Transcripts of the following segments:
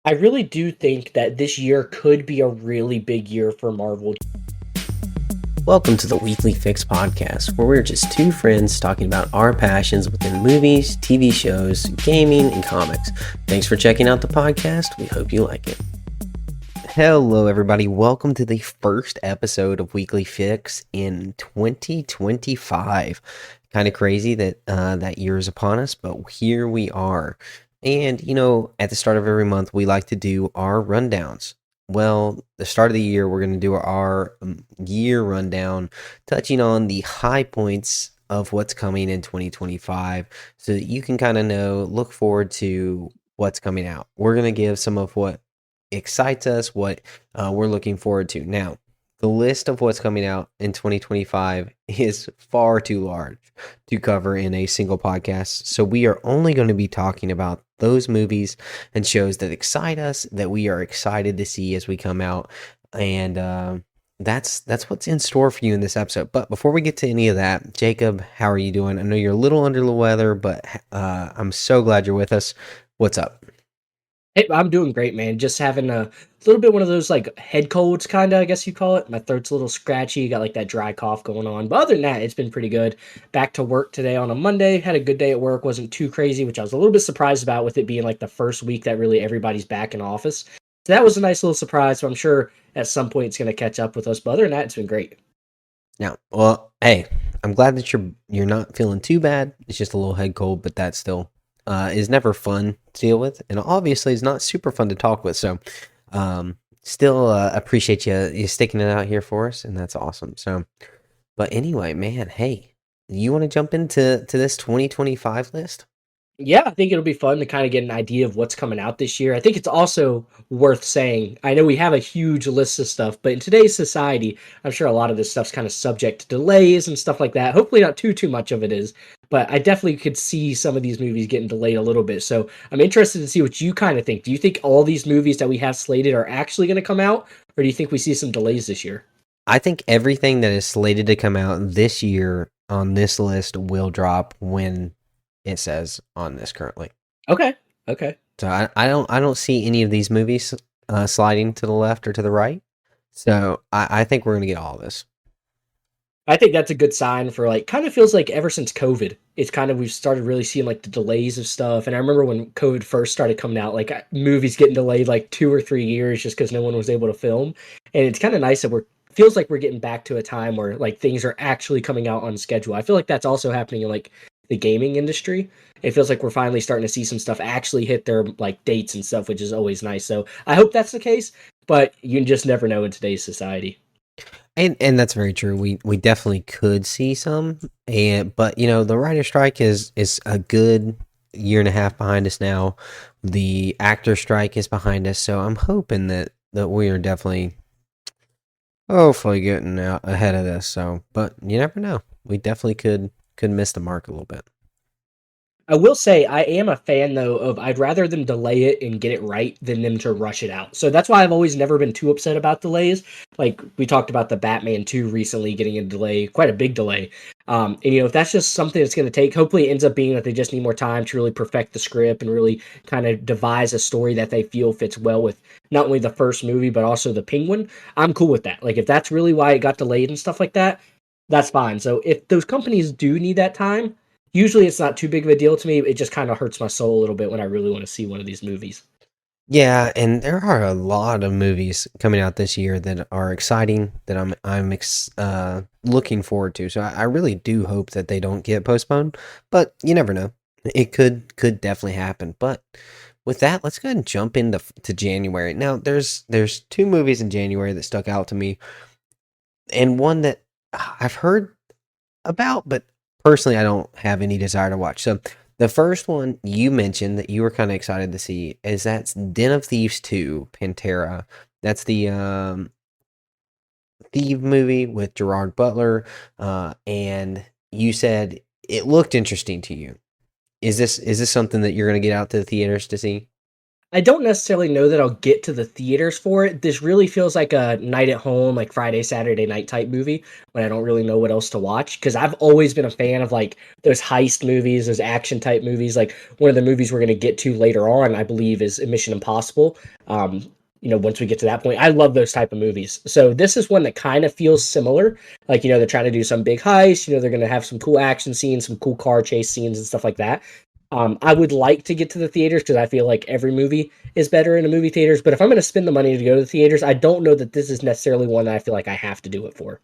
I really do think that this year could be a really big year for Marvel. Welcome to the Weekly Fix podcast, where we're just two friends talking about our passions within movies, TV shows, gaming, and comics. Thanks for checking out the podcast. We hope you like it. Hello, everybody. Welcome to the first episode of Weekly Fix in 2025. Kind of crazy that that year is upon us, but here we are. And, at the start of every month, we like to do our rundowns. Well, the start of the year, we're going to do our year rundown, touching on the high points of what's coming in 2025 so that you can kind of look forward to what's coming out. We're going to give some of what excites us, what we're looking forward to. Now, the list of what's coming out in 2025 is far too large to cover in a single podcast. So we are only going to be talking about those movies and shows that excite us, that we are excited to see as we come out. And that's what's in store for you in this episode. But before we get to any of that, Jacob, how are you doing? I know you're a little under the weather, but I'm so glad you're with us. What's up? Hey, I'm doing great, man. Just having a little bit one of those like head colds, kind of, I guess you call it. My throat's a little scratchy, got like that dry cough going on. But other than that, it's been pretty good. Back to work today on a Monday. Had a good day at work. Wasn't too crazy, which I was a little bit surprised about with it being like the first week that really everybody's back in office. So that was a nice little surprise. So I'm sure at some point it's going to catch up with us. But other than that, it's been great. Now, well, hey, I'm glad that you're not feeling too bad. It's just a little head cold, but that still is never fun to deal with, and obviously is not super fun to talk with. So, still appreciate you sticking it out here for us, and that's awesome. So, but anyway, man, hey, you want to jump into this 2025 list? Yeah, I think it'll be fun to kind of get an idea of what's coming out this year. I think it's also worth saying, I know we have a huge list of stuff, but in today's society, I'm sure a lot of this stuff's kind of subject to delays and stuff like that. Hopefully not too much of it is, but I definitely could see some of these movies getting delayed a little bit. So I'm interested to see what you kind of think. Do you think all these movies that we have slated are actually going to come out, or do you think we see some delays this year? I think everything that is slated to come out this year on this list will drop when it says on this currently. Okay. Okay. So I don't see any of these movies sliding to the left or to the right. So I think we're gonna get all of this. I think that's a good sign for like kind of feels like ever since COVID, it's kind of we've started really seeing like the delays of stuff. And I remember when COVID first started coming out, like movies getting delayed like 2 or 3 years just because no one was able to film. And it's kind of nice that we're feels like we're getting back to a time where like things are actually coming out on schedule. I feel like that's also happening in like the gaming industry. It feels like we're finally starting to see some stuff actually hit their like dates and stuff, which is always nice. So I hope that's the case, but you just never know in today's society. And that's very true. We definitely could see some, but the writer strike is a good year and a half behind us now. The actor strike is behind us, so I'm hoping that we are definitely hopefully getting out ahead of this. So, but you never know. We definitely could miss the mark a little bit. I will say I am a fan though of I'd rather them delay it and get it right than them to rush it out. So that's why I've always never been too upset about delays. Like we talked about the Batman 2 recently getting a delay, quite a big delay. And if that's just something that's going to take, hopefully it ends up being that they just need more time to really perfect the script and really kind of devise a story that they feel fits well with not only the first movie but also the Penguin. I'm cool with that. Like if that's really why it got delayed and stuff like that, that's fine. So if those companies do need that time, usually it's not too big of a deal to me. It just kind of hurts my soul a little bit when I really want to see one of these movies. Yeah, and there are a lot of movies coming out this year that are exciting that I'm looking forward to. So I really do hope that they don't get postponed, but you never know. It could definitely happen. But with that, let's go ahead and jump into to January. Now, there's two movies in January that stuck out to me, and one that I've heard about, but personally I don't have any desire to watch. So the first one you mentioned that you were kind of excited to see is that's Den of Thieves 2, Pantera. That's the Thief movie with Gerard Butler. And you said it looked interesting to you. Is this something that you're going to get out to the theaters to see? I don't necessarily know that I'll get to the theaters for it. This really feels like a night at home, like Friday, Saturday night type movie when I don't really know what else to watch. Because I've always been a fan of like those heist movies, those action type movies. Like one of the movies we're going to get to later on, I believe, is Mission Impossible. Once we get to that point, I love those type of movies. So this is one that kind of feels similar. Like, they're trying to do some big heist. They're going to have some cool action scenes, some cool car chase scenes and stuff like that. I would like to get to the theaters because I feel like every movie is better in the movie theaters. But if I'm going to spend the money to go to the theaters, I don't know that this is necessarily one that I feel like I have to do it for.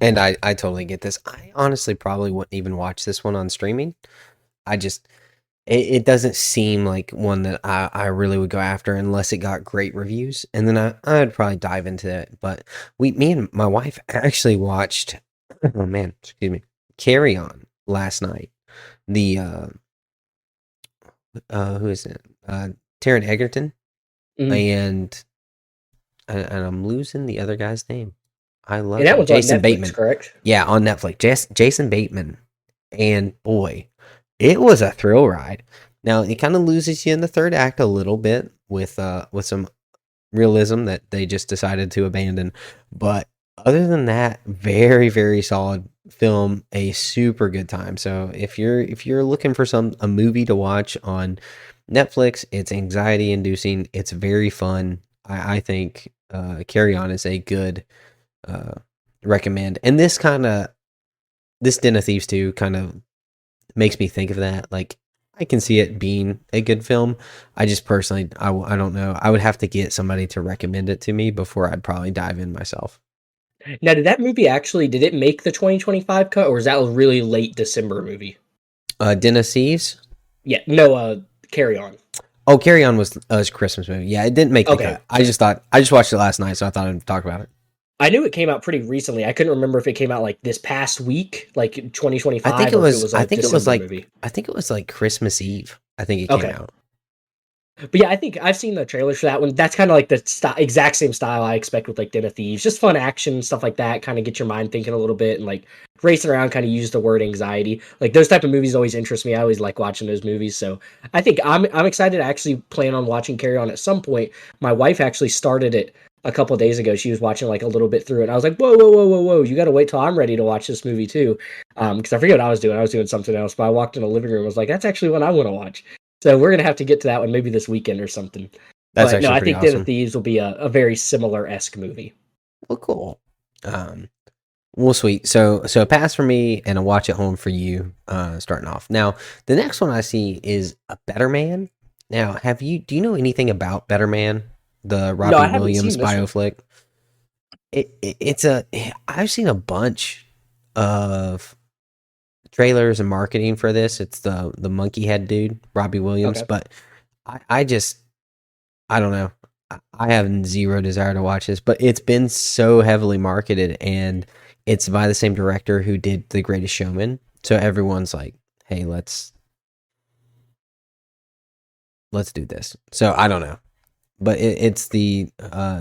And I totally get this. I honestly probably wouldn't even watch this one on streaming. I just, it doesn't seem like one that I really would go after unless it got great reviews. And then I'd probably dive into it. But me and my wife actually watched, oh man, excuse me, Carry On last night. The, who is it? Taron Egerton. And I'm losing the other guy's name. I love that one's Jason on Netflix, Bateman. correct? Yeah, on Netflix. Jason Bateman. And boy, it was a thrill ride. Now it kind of loses you in the third act a little bit with some realism that they just decided to abandon. But other than that, very, very solid film, a super good time. So if you're looking for a movie to watch on Netflix, it's anxiety inducing. It's very fun. I think Carry On is a good recommend. And this Den of Thieves 2 kind of makes me think of that. Like, I can see it being a good film. I just personally, I don't know. I would have to get somebody to recommend it to me before I'd probably dive in myself. Now, did it make the 2025 cut, or was that a really late December movie? Den of Thieves? Yeah, no, Carry On. Oh, Carry On was a Christmas movie. Yeah, it didn't make the cut. I just watched it last night, so I thought I'd talk about it. I knew it came out pretty recently. I couldn't remember if it came out like this past week, like 2025. I think it was. I think movie. I think it was like Christmas Eve. I think it came out. But yeah, I think I've seen the trailers for that one. That's kind of like the exact same style I expect with like Den of Thieves. Just fun action, stuff like that. Kind of get your mind thinking a little bit and like racing around, kind of use the word anxiety. Like those type of movies always interest me. I always like watching those movies. So I think I'm excited. I actually plan on watching Carry On at some point. My wife actually started it a couple of days ago. She was watching like a little bit through it. And I was like, whoa. You got to wait till I'm ready to watch this movie too. Because I forget what I was doing. I was doing something else. But I walked in the living room and was like, that's actually what I want to watch. So we're going to have to get to that one maybe this weekend or something. That's actually I think awesome. Den of Thieves will be a very similar-esque movie. Well, cool. Well, sweet. So a pass for me and a watch at home for you, starting off. Now, the next one I see is A Better Man. Now, do you know anything about Better Man? The Robbie Williams bioflick? I've seen a bunch of trailers and marketing for this. It's the monkey head dude, Robbie Williams, but I don't know. I have zero desire to watch this, but it's been so heavily marketed, and it's by the same director who did The Greatest Showman. So everyone's like, "Hey, let's do this." So I don't know, but it's the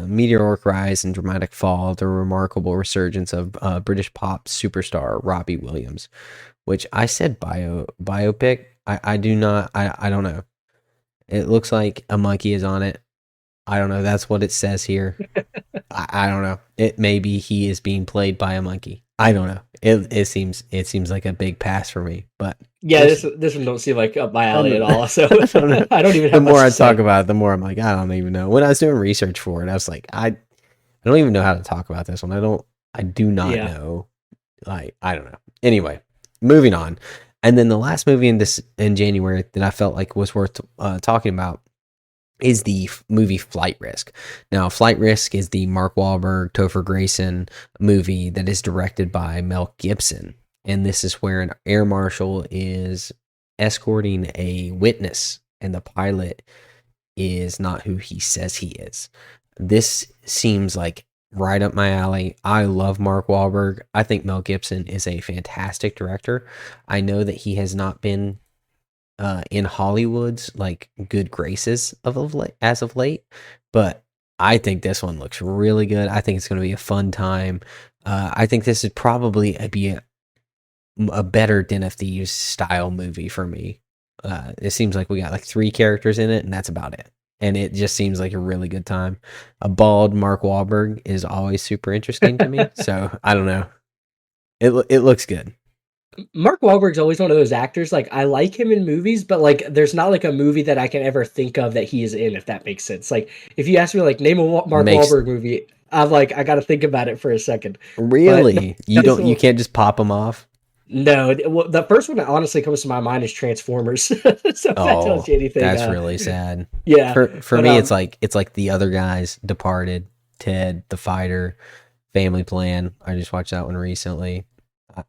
meteoric rise and dramatic fall, the remarkable resurgence of British pop superstar Robbie Williams, which I said biopic. I do not. I don't know. It looks like a monkey is on it. I don't know. That's what it says here. I don't know. It maybe he is being played by a monkey. I don't know. It seems like a big pass for me. But yeah, this one don't seem like up my alley at all. So I don't even. The more I talk about it, the more I'm like, I don't even know. When I was doing research for it, I was like, I don't even know how to talk about this one. I do not know. Like, I don't know. Anyway, moving on. And then the last movie in January that I felt like was worth talking about is the movie Flight Risk. Now, Flight Risk is the Mark Wahlberg, Topher Grayson movie that is directed by Mel Gibson. And this is where an air marshal is escorting a witness, and the pilot is not who he says he is. This seems like right up my alley. I love Mark Wahlberg. I think Mel Gibson is a fantastic director. I know that he has not been in Hollywood's like good graces as of late, but I think this one looks really good. I think it's going to be a fun time. I think this would probably be a better Den of Thieves style movie for me. It seems like we got like 3 characters in it, and that's about it. and it just seems like a really good time. A bald Mark Wahlberg is always super interesting to me, so I don't know. It looks good. Mark Wahlberg's always one of those actors. Like I like him in movies, but like there's not like a movie that I can ever think of that he is in. If that makes sense. Like if you ask me like name a Mark Makes Wahlberg movie, I'm like I got to think about it for a second. But Really, you can't just pop them off. no, well, the first one that honestly comes to my mind is Transformers. So if that tells Oh, you anything, that's really sad. yeah. For But me, it's like the other guys, Departed, Ted, The Fighter, Family Plan. I just watched that one recently.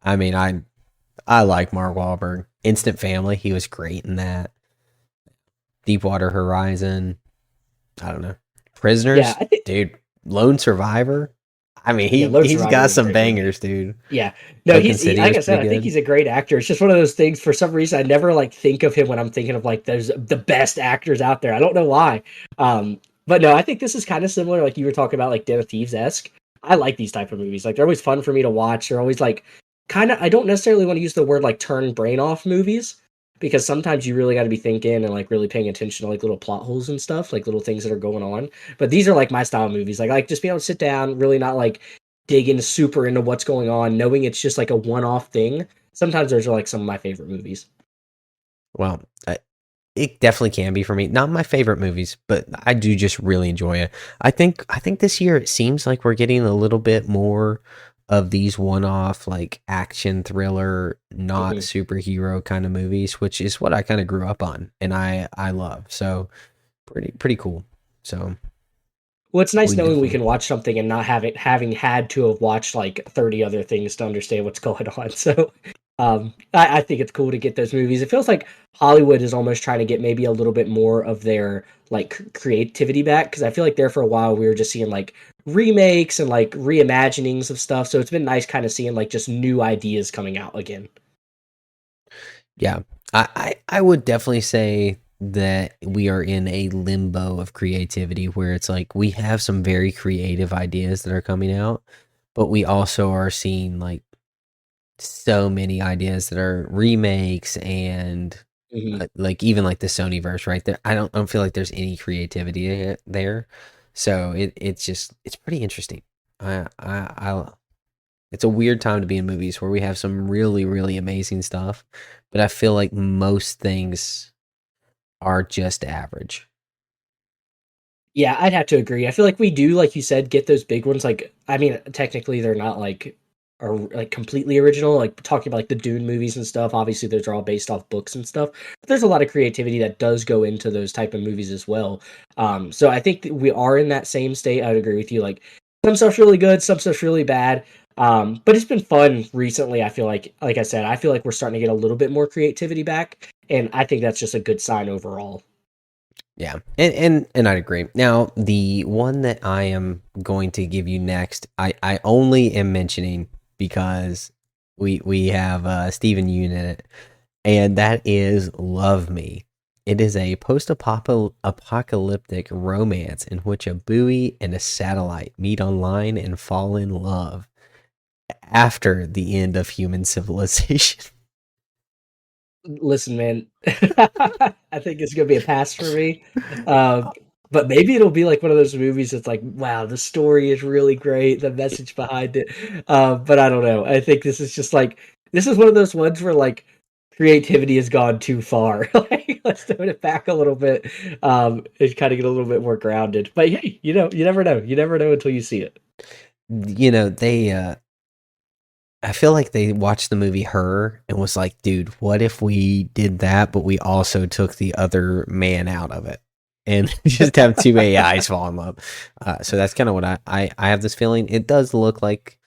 I mean, I like Mark Wahlberg. Instant Family, he was great in that. Deepwater Horizon. I don't know. yeah, Prisoners, I think dude. Lone Survivor. I mean, yeah, Lone he's Survivor got was a some great movie. bangers, dude. Yeah, no, Open City like was I said, pretty I think good. he's a great actor. It's just one of those things. For some reason, I never like think of him when I'm thinking of like those the best actors out there. I don't know why. But no, I think this is kind of similar. Like you were talking about, like Den of Thieves esque. I like these type of movies. Like they're always fun for me to watch. They're always like kind of. I don't necessarily want to use the word like turn brain off movies because sometimes you really got to be thinking and like really paying attention to like little plot holes and stuff, like little things that are going on. But these are like my style movies. Like I like just being able to sit down, really not like digging super into what's going on, knowing it's just like a one-off thing. Sometimes those are like some of my favorite movies. Well, it definitely can be for me. Not my favorite movies, but I do just really enjoy it. I think this year it seems like we're getting a little bit more of these one-off like action thriller, not Mhm. superhero kind of movies, which is what I kind of grew up on and I love. So pretty cool. So Well, it's nice we knowing we definitely can watch something and not having had to have watched like 30 other things to understand what's going on. So, I think it's cool to get those movies. It feels like Hollywood is almost trying to get maybe a little bit more of their like creativity back because I feel like there for a while we were just seeing like remakes and like reimaginings of stuff. So it's been nice kind of seeing like just new ideas coming out again. yeah. I would definitely say that we are in a limbo of creativity where it's like we have some very creative ideas that are coming out, but we also are seeing like so many ideas that are remakes and Mhm. like even like the Sony verse right there. I don't feel like there's any creativity there. So it's just it's pretty interesting. I it's a weird time to be in movies where we have some really amazing stuff, but I feel like most things are just average. Yeah, I'd have to agree. I feel like we do, like you said, get those big ones. Like, I mean, technically they're not like are like completely original. Like talking about like the Dune movies and stuff. Obviously, those are all based off books and stuff. But there's a lot of creativity that does go into those type of movies as well. So I think that we are in that same state. I would agree with you. Like some stuff's really good, some stuff's really bad. But it's been fun recently. I feel like I said, I feel like we're starting to get a little bit more creativity back, and I think that's just a good sign overall. Yeah, and I'd agree. Now, the one that I am going to give you next, I only am mentioning because we have Stephen Yoon in it, and that is Love Me. It is a post-apocalyptic romance in which a buoy and a satellite meet online and fall in love after the end of human civilization. Listen, man, I think it's gonna be a pass for me. Uh, but maybe it'll be like one of those movies that's like, wow, the story is really great, the message behind it. But I don't know. I think this is just like this is one of those ones where like creativity has gone too far. Like, let's tone it back a little bit, and kind of get a little bit more grounded. But hey, you never know. You never know until you see it. You know, they I feel like they watched the movie Her and was like, dude, what if we did that, but we also took the other man out of it and just have two AIs fall in love? So that's kind of what I have this feeling. It does look like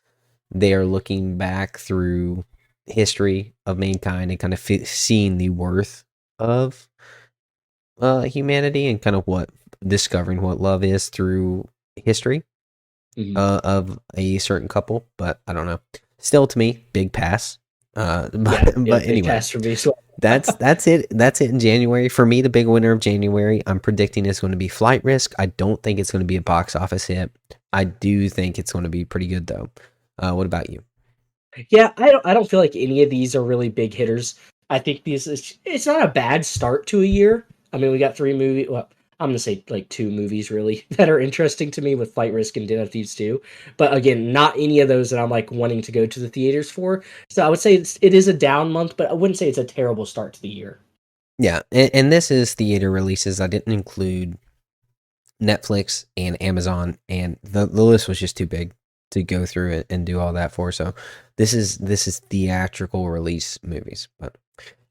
they are looking back through history of mankind and kind of seeing the worth of humanity and kind of what discovering what love is through history Mhm. of a certain couple, but I don't know. Still, to me, big pass. Yeah, yeah, But big anyway, pass for me. So that's it. That's it in January for me. The big winner of January, I'm predicting is going to be Flight Risk. I don't think it's going to be a box office hit. I do think it's going to be pretty good though. What about you? yeah, I don't feel like any of these are really big hitters. I think these is it's not a bad start to a year. I mean, we got three movie. Well, I'm gonna say like two movies really that are interesting to me with Flight Risk and Den of Thieves 2. But again, not any of those that I'm like wanting to go to the theaters for. So I would say it is a down month, but I wouldn't say it's a terrible start to the year. Yeah, and this is theater releases. I didn't include Netflix and Amazon, and the list was just too big to go through it and do all that for. So this is theatrical release movies. But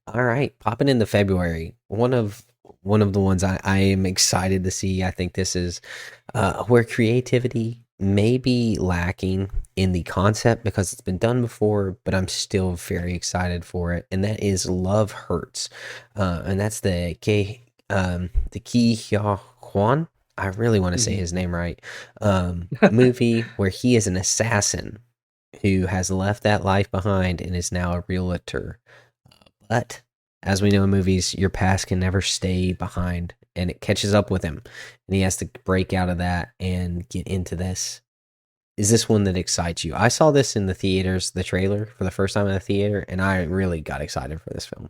all right, popping into February, one of the ones I am excited to see. I think this is where creativity may be lacking in the concept because it's been done before, but I'm still very excited for it, and that is Love Hurts, and that's the Ki Hyo Kwan. I really want to say Mhm. his name right. Movie where he is an assassin who has left that life behind and is now a realtor. But as we know in movies, your past can never stay behind and it catches up with him. And he has to break out of that and get into this. Is this one that excites you? I saw this in the theaters, the trailer for the first time in the theater, and I really got excited for this film.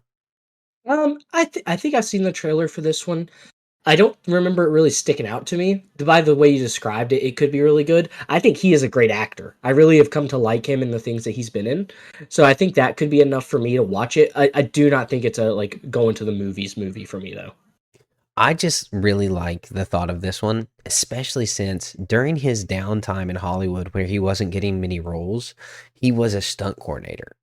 I think I've seen the trailer for this one. I don't remember it really sticking out to me. By the way you described it, it could be really good. I think he is a great actor. I really have come to like him in the things that he's been in. So I think that could be enough for me to watch it. I do not think it's a like going to the movies movie for me though. I just really like the thought of this one, especially since during his downtime in Hollywood, where he wasn't getting many roles, he was a stunt coordinator.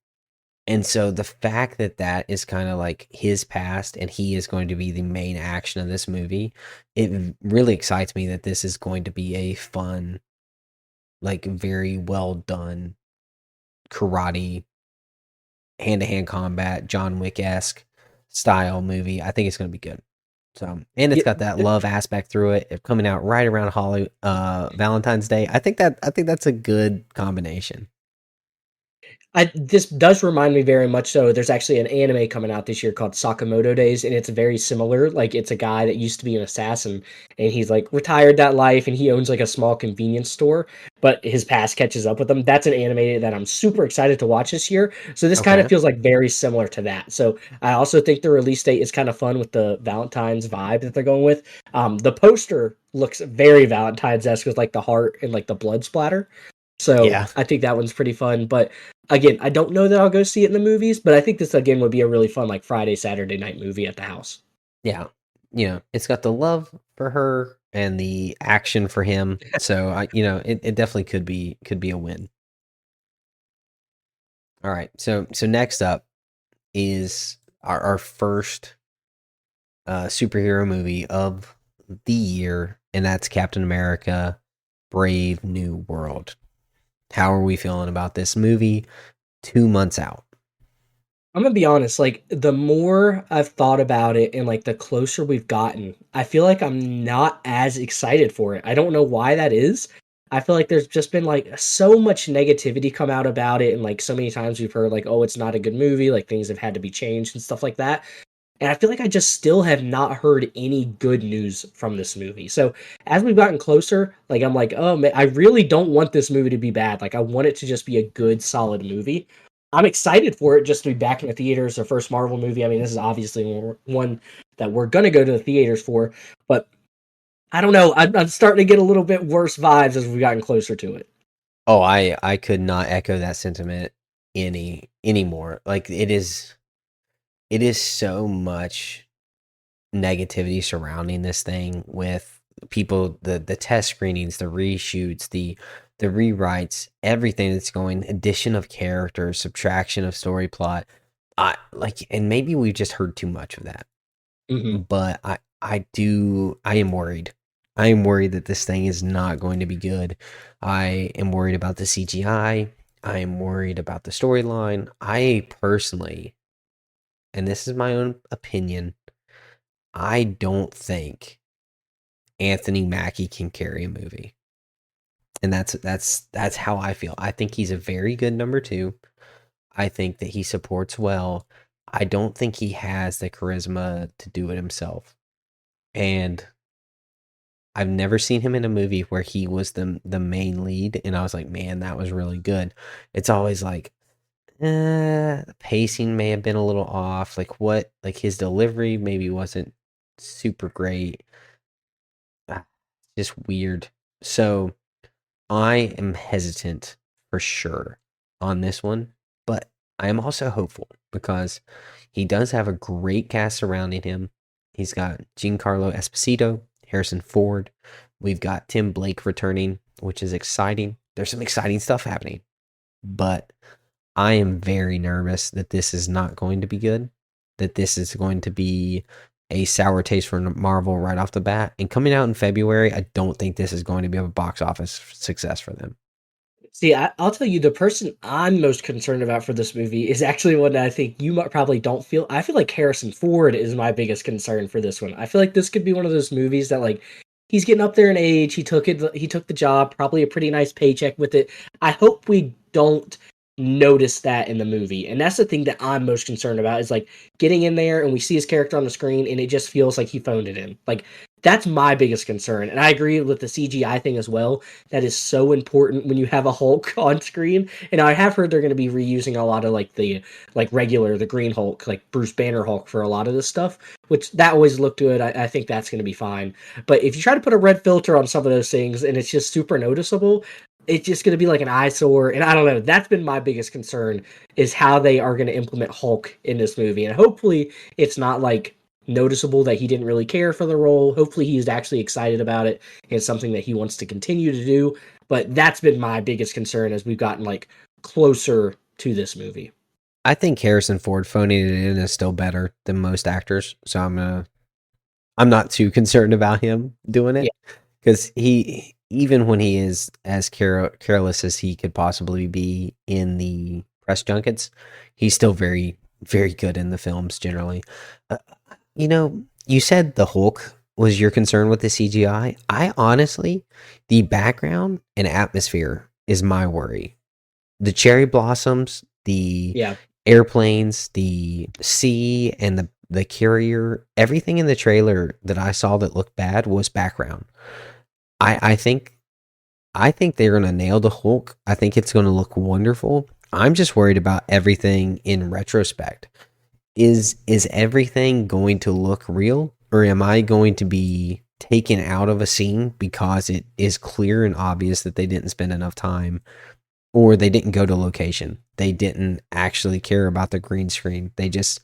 And so the fact that that is kind of like his past and he is going to be the main action of this movie, it really excites me that this is going to be a fun, like very well done karate, hand to hand combat, John Wick esque style movie. I think it's going to be good. So, and it's Yeah, got that love aspect through it, coming out right around Valentine's Day. I think that's a good combination. this does remind me very much so. There's actually an anime coming out this year called Sakamoto Days, and it's very similar. Like it's a guy that used to be an assassin, and he's like retired that life, and he owns like a small convenience store, but his past catches up with him. That's an anime that I'm super excited to watch this year. So this kind of Okay. feels like very similar to that. So I also think the release date is kind of fun with the Valentine's vibe that they're going with. The poster looks very Valentine's-esque with like the heart and like the blood splatter. So Yeah. I think that one's pretty fun. But again, I don't know that I'll go see it in the movies, but I think this again would be a really fun like Friday, Saturday night movie at the house. Yeah. It's got the love for her and the action for him. So it definitely could be a win. All right. So next up is our first superhero movie of the year, and that's Captain America Brave New World. How are we feeling about this movie 2 months out? I'm gonna be honest, like the more I've thought about it and like the closer we've gotten, I feel like I'm not as excited for it. I don't know why that is. I feel like there's just been like so much negativity come out about it, and like so many times we've heard like, oh, it's not a good movie, like things have had to be changed and stuff like that. And I feel like I just still have not heard any good news from this movie. So as we've gotten closer, like I'm like, oh man, I really don't want this movie to be bad. Like I want it to just be a good, solid movie. I'm excited for it just to be back in the theaters. The first Marvel movie. I mean, this is obviously one that we're gonna go to the theaters for. But I don't know. I'm starting to get a little bit worse vibes as we've gotten closer to it. Oh, I could not echo that sentiment anymore. Like it is so much negativity surrounding this thing with people, the test screenings, the reshoots, the rewrites, everything that's going, addition of characters, subtraction of story plot. And maybe we've just heard too much of that. Hmm. But I am worried. I am worried that this thing is not going to be good. I am worried about the CGI. I am worried about the storyline. I personally, and this is my own opinion, I don't think Anthony Mackie can carry a movie. And that's how I feel. I think he's a very good number two. I think that he supports well. I don't think he has the charisma to do it himself. And I've never seen him in a movie where he was the main lead, and I was like, man, that was really good. It's always like, the pacing may have been a little off. Like his delivery maybe wasn't super great. just weird. So I am hesitant for sure on this one, but I am also hopeful because he does have a great cast surrounding him. He's got Giancarlo Esposito, Harrison Ford. We've got Tim Blake returning, which is exciting. There's some exciting stuff happening, but I am very nervous that this is not going to be good, that this is going to be a sour taste for Marvel right off the bat. And coming out in February, I don't think this is going to be a box office success for them. See, I'll tell you, the person I'm most concerned about for this movie is actually one that I think you probably don't feel. I feel like Harrison Ford is my biggest concern for this one. I feel like this could be one of those movies that, like, he's getting up there in age. He took it. He took the job. Probably a pretty nice paycheck with it. I hope we don't notice that in the movie, and that's the thing that I'm most concerned about. Is like getting in there and we see his character on the screen, and it just feels like he phoned it in. Like that's my biggest concern, and I agree with the CGI thing as well. That is so important when you have a Hulk on screen. And I have heard they're going to be reusing a lot of like the the Green Hulk, like Bruce Banner Hulk for a lot of this stuff, which that always looked good. I think that's going to be fine. But if you try to put a red filter on some of those things and it's just super noticeable, it's just going to be like an eyesore. And I don't know. That's been my biggest concern is how they are going to implement Hulk in this movie. And hopefully it's not like noticeable that he didn't really care for the role. Hopefully he's actually excited about it. It's something that he wants to continue to do. But that's been my biggest concern as we've gotten like closer to this movie. I think Harrison Ford phoning it in is still better than most actors. So I'm not too concerned about him doing it because he, even when he is as careless as he could possibly be in the press junkets, he's still very, very good in the films generally. You said the Hulk was your concern with the CGI. I honestly, the background and atmosphere is my worry. The cherry blossoms, the airplanes, the sea, and the carrier, everything in the trailer that I saw that looked bad was background. I think they're gonna nail the Hulk. I think it's gonna look wonderful. I'm just worried about everything in retrospect. Is everything going to look real, or am I going to be taken out of a scene because it is clear and obvious that they didn't spend enough time, or they didn't go to location? They didn't actually care about the green screen. They just,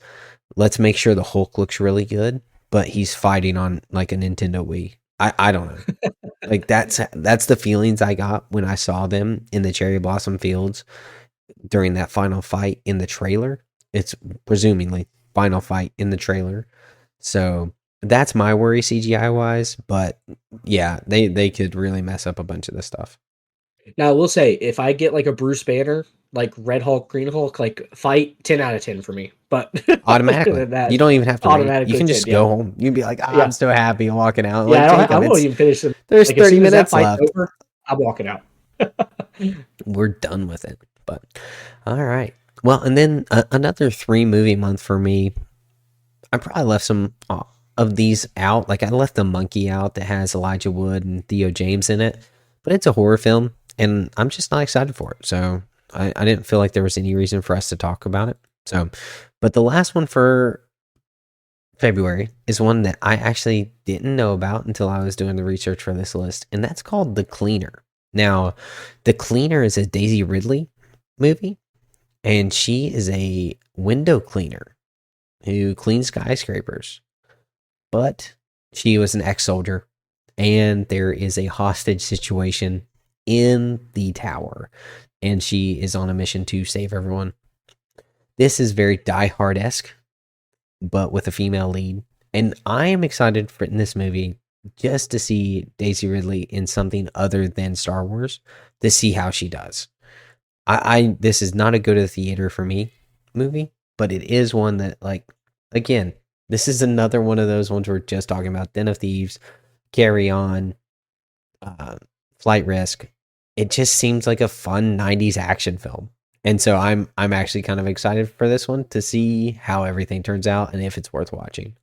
let's make sure the Hulk looks really good, but he's fighting on like a Nintendo Wii. I don't know. Like that's the feelings I got when I saw them in the cherry blossom fields during that final fight in the trailer. It's presumably final fight in the trailer. So that's my worry CGI wise, but yeah, they could really mess up a bunch of this stuff. Now, I will say, if I get like a Bruce Banner, like Red Hulk, Green Hulk, like fight, 10 out of 10 for me. But Automatically, you don't even have to rate. You can just 10, go home. You'd be like, I'm so happy walking out. Yeah, Like, I won't even finish it. There's like, 30 minutes left. Over, I'm walking out. We're done with it. But all right. Well, and then another 3-movie month for me. I probably left some of these out. Like I left The Monkey out that has Elijah Wood and Theo James in it, but it's a horror film, and I'm just not excited for it. So I didn't feel like there was any reason for us to talk about it. So, but the last one for February is one that I actually didn't know about until I was doing the research for this list, and that's called The Cleaner. Now, The Cleaner is a Daisy Ridley movie, and she is a window cleaner who cleans skyscrapers. But she was an ex-soldier, and there is a hostage situation in the tower, and she is on a mission to save everyone. This is very Die Hard-esque, but with a female lead. And I am excited for in this movie just to see Daisy Ridley in something other than Star Wars, to see how she does. This is not a go to the theater for me movie, but it is one that, like, again, this is another one of those ones we're just talking about. Den of Thieves, Carry On, Flight Risk. It just seems like a fun 90s action film. And so I'm actually kind of excited for this one to see how everything turns out and if it's worth watching.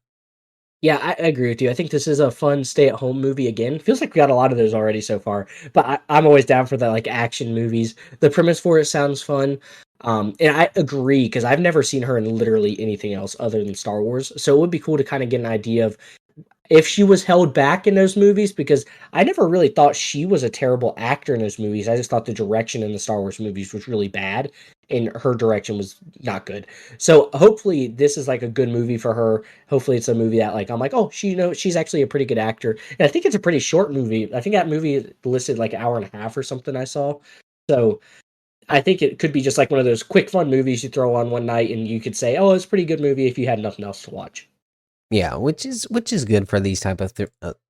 Yeah, I agree with you. I think this is a fun stay-at-home movie again. Feels like we got a lot of those already so far, but I'm always down for the like action movies. The premise for it sounds fun, and I agree because I've never seen her in literally anything else other than Star Wars. So it would be cool to kind of get an idea of if she was held back in those movies, because I never really thought she was a terrible actor in those movies. I just thought the direction in the Star Wars movies was really bad, and her direction was not good. So hopefully this is like a good movie for her. Hopefully it's a movie that like I'm like, oh, she's actually a pretty good actor. And I think it's a pretty short movie. I think that movie listed like an hour and a half or something I saw. So I think it could be just like one of those quick fun movies you throw on one night and you could say, oh, it's a pretty good movie if you had nothing else to watch. Yeah, which is good for these type of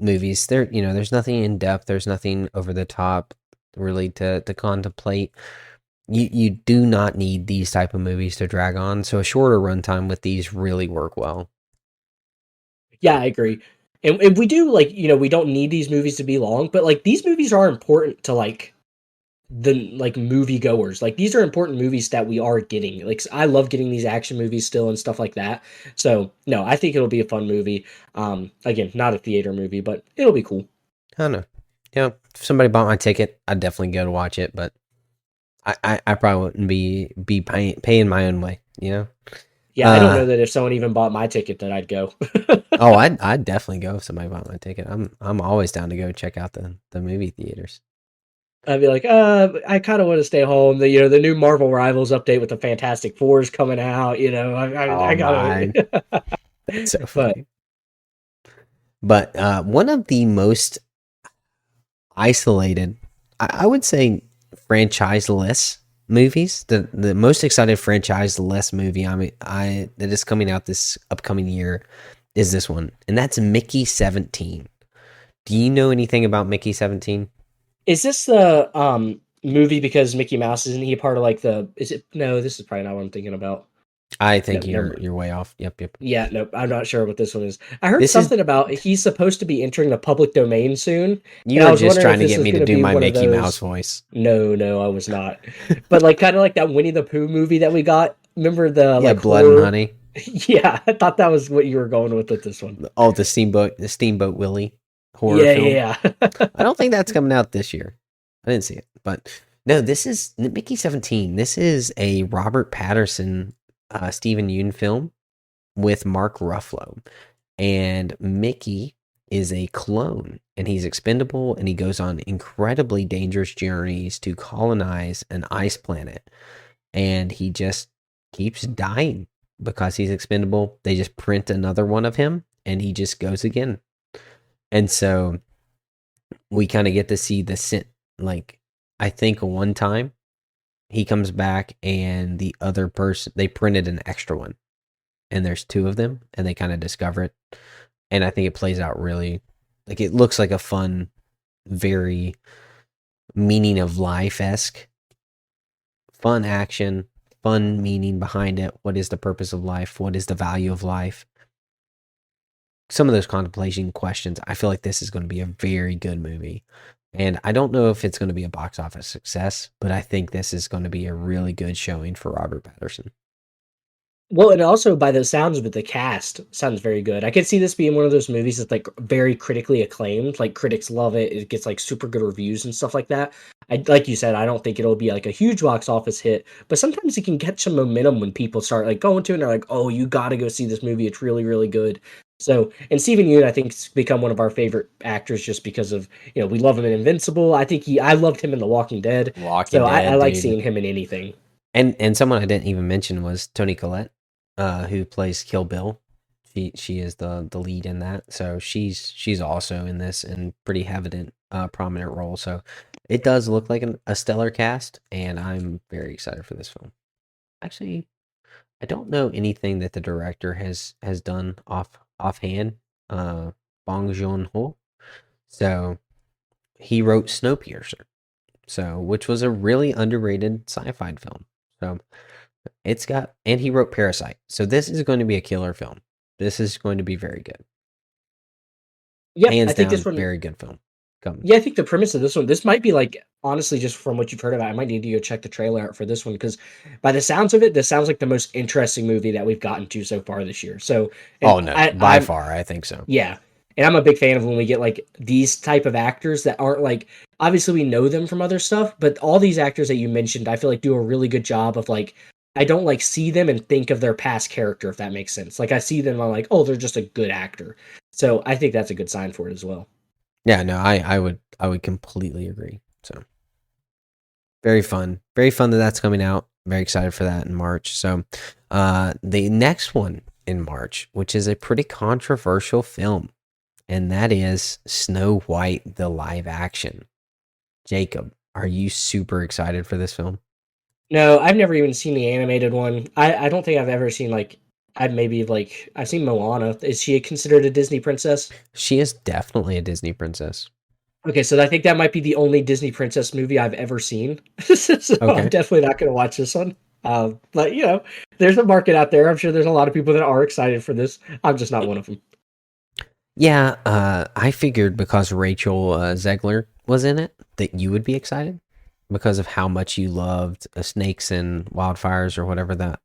movies. There's nothing in depth. There's nothing over the top really to contemplate. You do not need these type of movies to drag on. So a shorter runtime with these really work well. Yeah, I agree. And we do like, we don't need these movies to be long, but like these movies are important to like the like movie goers. Like these are important movies that we are getting. Like I love getting these action movies still and stuff like that. So no, I think it'll be a fun movie. Again, not a theater movie, but it'll be cool. I don't know. If somebody bought my ticket, I'd definitely go to watch it, but I probably wouldn't be paying my own way, Yeah, I don't know that if someone even bought my ticket that I'd go. Oh, I'd definitely go if somebody bought my ticket. I'm always down to go check out the movie theaters. I'd be like, I kind of want to stay home. The new Marvel Rivals update with the Fantastic Four is coming out. I gotta. That's so funny. But one of the most isolated, I would say, franchise-less movies. The most excited franchise-less movie that is coming out this upcoming year is this one, and that's Mickey 17. Do you know anything about Mickey 17? Is this the movie because Mickey Mouse isn't he part of like is it no, this is probably not what I'm thinking about. I think you're way off. Yep. Yeah, no, I'm not sure what this one is. I heard something about he's supposed to be entering the public domain soon. You were just trying to get me to do my Mickey Mouse voice. No, I was not. But like kind of like that Winnie the Pooh movie that we got. Remember the like Blood and Honey? Yeah, I thought that was what you were going with this one. Oh, the Steamboat Willie horror film. Yeah. I don't think that's coming out this year. I didn't see it, but no, this is Mickey 17. This is a Robert Pattinson, Steven Yeun film with Mark Ruffalo, and Mickey is a clone, and he's expendable, and he goes on incredibly dangerous journeys to colonize an ice planet, and he just keeps dying because he's expendable. They just print another one of him, and he just goes again. And so we kind of get to see like, I think one time he comes back and the other person, they printed an extra one and there's two of them and they kind of discover it. And I think it plays out really, like, it looks like a fun, very meaning of life-esque, fun action, fun meaning behind it. What is the purpose of life? What is the value of life? Some of those contemplation questions. I feel like this is going to be a very good movie. And I don't know if it's going to be a box office success, but I think this is going to be a really good showing for Robert Pattinson. Well, and also by the sounds of it, the cast sounds very good. I could see this being one of those movies that's like very critically acclaimed. Like critics love it. It gets like super good reviews and stuff like that. Like you said, I don't think it'll be like a huge box office hit, but sometimes it can get some momentum when people start like going to it and they're like, oh, you got to go see this movie. It's really, really good. So, and Steven Yeun, I think, has become one of our favorite actors just because of, we love him in Invincible. I loved him in The Walking Dead. I like seeing him in anything. And someone I didn't even mention was Toni Collette, who plays Kill Bill. She is the lead in that. So she's also in this and pretty evident, prominent role. So it does look like a stellar cast, and I'm very excited for this film. Actually, I don't know anything that the director has done offhand. Bong Joon-ho. So he wrote Snowpiercer, which was a really underrated sci-fi film. So and he wrote Parasite. So this is going to be a killer film. This is going to be very good. Yeah, hands I think down, this one very good film. Yeah, I think the premise of this might be like, honestly, just from what you've heard about, I might need to go check the trailer out for this one because by the sounds of it, this sounds like the most interesting movie that we've gotten to so far this year. So, by far, I think so. Yeah, and I'm a big fan of when we get like these type of actors that aren't like, obviously we know them from other stuff, but all these actors that you mentioned, I feel like do a really good job of like, I don't like see them and think of their past character, if that makes sense. Like I see them, I'm like, oh, they're just a good actor. So I think that's a good sign for it as well. Yeah, no, I would completely agree. So very fun. Very fun that that's coming out. Very excited for that in March. So the next one in March, which is a pretty controversial film, and that is Snow White, the live action. Jacob, are you super excited for this film? No, I've never even seen the animated one. I don't think I've ever seen I've seen Moana. Is she considered a Disney princess? She is definitely a Disney princess. Okay, so I think that might be the only Disney princess movie I've ever seen. So I'm Okay. definitely not going to watch this one. But there's a market out there. I'm sure there's a lot of people that are excited for this. I'm just not one of them. Yeah, I figured because Rachel Zegler was in it that you would be excited because of how much you loved Snakes and Wildfires or whatever that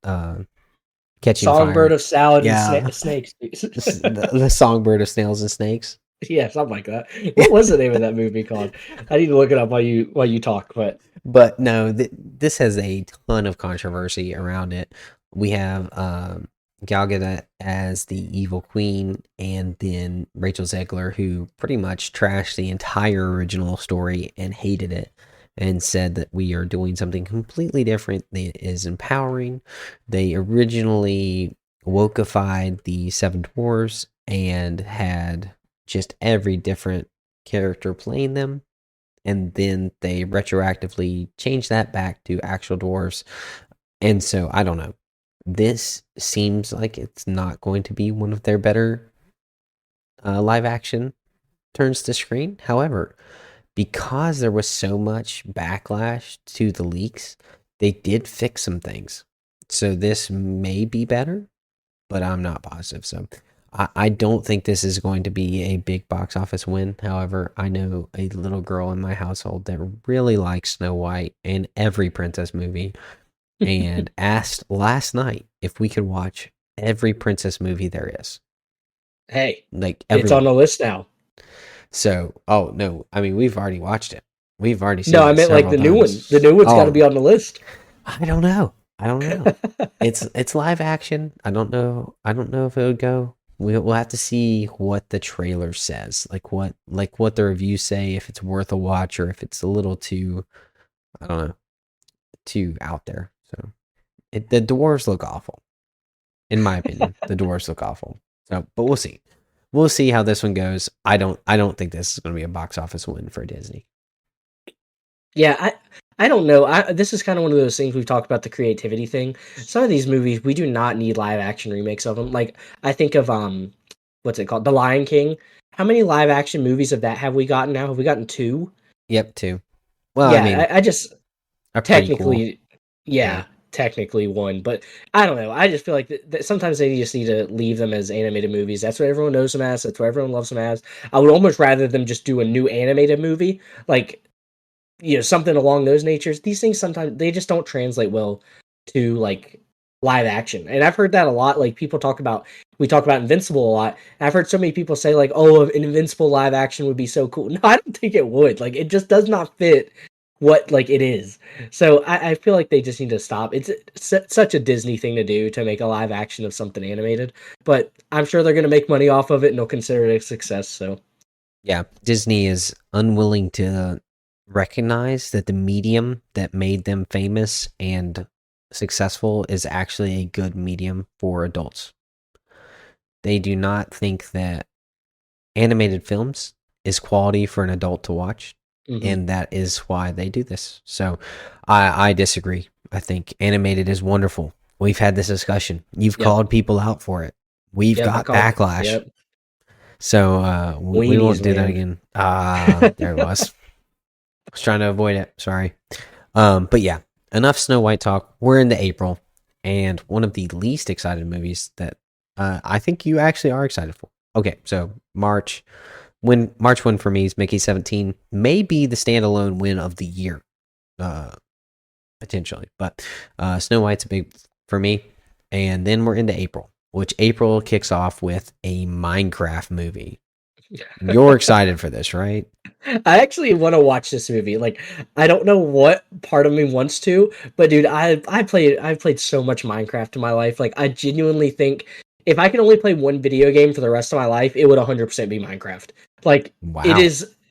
Catching Songbird Fire. of salad and Yeah, snakes. the songbird of snails and snakes. Yeah, something like that. What was the name of that movie called? I need to look it up while you talk. But But no, this has a ton of controversy around it. We have Gal Gadot as the evil queen, and then Rachel Zegler, who pretty much trashed the entire original story and hated it, and said that we are doing something completely different that is empowering. They originally wokeified the Seven Dwarfs and had just every different character playing them, and then they retroactively changed that back to actual dwarves. And so I don't know. This seems like it's not going to be one of their better live action turns to screen. However, because there was so much backlash to the leaks, they did fix some things. So this may be better, but I'm not positive. So I don't think this is going to be a big box office win. However, I know a little girl in my household that really likes Snow White and every princess movie, and asked last night if we could watch every princess movie there is. hey, Like it's on everyone. the list now. So, oh no, I mean we've already watched it. We've already No, seen I it meant like several the new one. The times. new one's got to Oh, be on the list. I don't know. I don't know. It's live action. I don't know. I don't know if it would go. We'll have to see what the trailer says, like what the reviews say, if it's worth a watch or if it's a little too, I don't know, too out there. So the dwarves look awful, in my opinion. The dwarves look awful. So, but we'll see. We'll see how this one goes. I don't think this is going to be a box office win for Disney. Yeah, I don't know. This is kind of one of those things we've talked about, the creativity thing. Some of these movies we do not need live action remakes of them. Like I think of what's it called? The Lion King. How many live action movies of that have we gotten now? Have we gotten two? Yep, too. Well, I Yeah, mean, I just a prequel. technically, Yeah. yeah, technically one, but I don't know. I just feel like that sometimes they just need to leave them as animated movies. That's what everyone knows them as. That's what everyone loves them as. I would almost rather them just do a new animated movie, like something along those natures. These things sometimes they just don't translate well to like live action, and I've heard that a lot. Like we talk about Invincible a lot. And I've heard so many people say like, "Oh, an Invincible live action would be so cool." No, I don't think it would. Like, it just does not fit what like it is. So I feel like they just need to stop. It's such a Disney thing to do to make a live action of something animated, but I'm sure they're going to make money off of it and they'll consider it a success. So Yeah, Disney is unwilling to recognize that the medium that made them famous and successful is actually a good medium for adults. They do not think that animated films is quality for an adult to watch, mhm. and that is why they do this. So I disagree. I think animated is wonderful. We've had this discussion. You've Yep, called people out for it. We've yep, I got called. backlash. Yep, So we won't weenies, do that man. again. There it was. I was trying to avoid it. Sorry. But yeah, enough Snow White talk. We're into April, and one of the least excited movies that I think you actually are excited for. Okay, so March win for me is Mickey 17. May be the standalone win of the year, uh, potentially. But Snow White's a big for me, and then we're into April, which April kicks off with a Minecraft movie. You're excited for this, right? I actually want to watch this movie. Like, I don't know what part of me wants to, but dude, I've played so much Minecraft in my life. Like, I genuinely think if I can only play one video game for the rest of my life, it would 100% be Minecraft. Like Wow.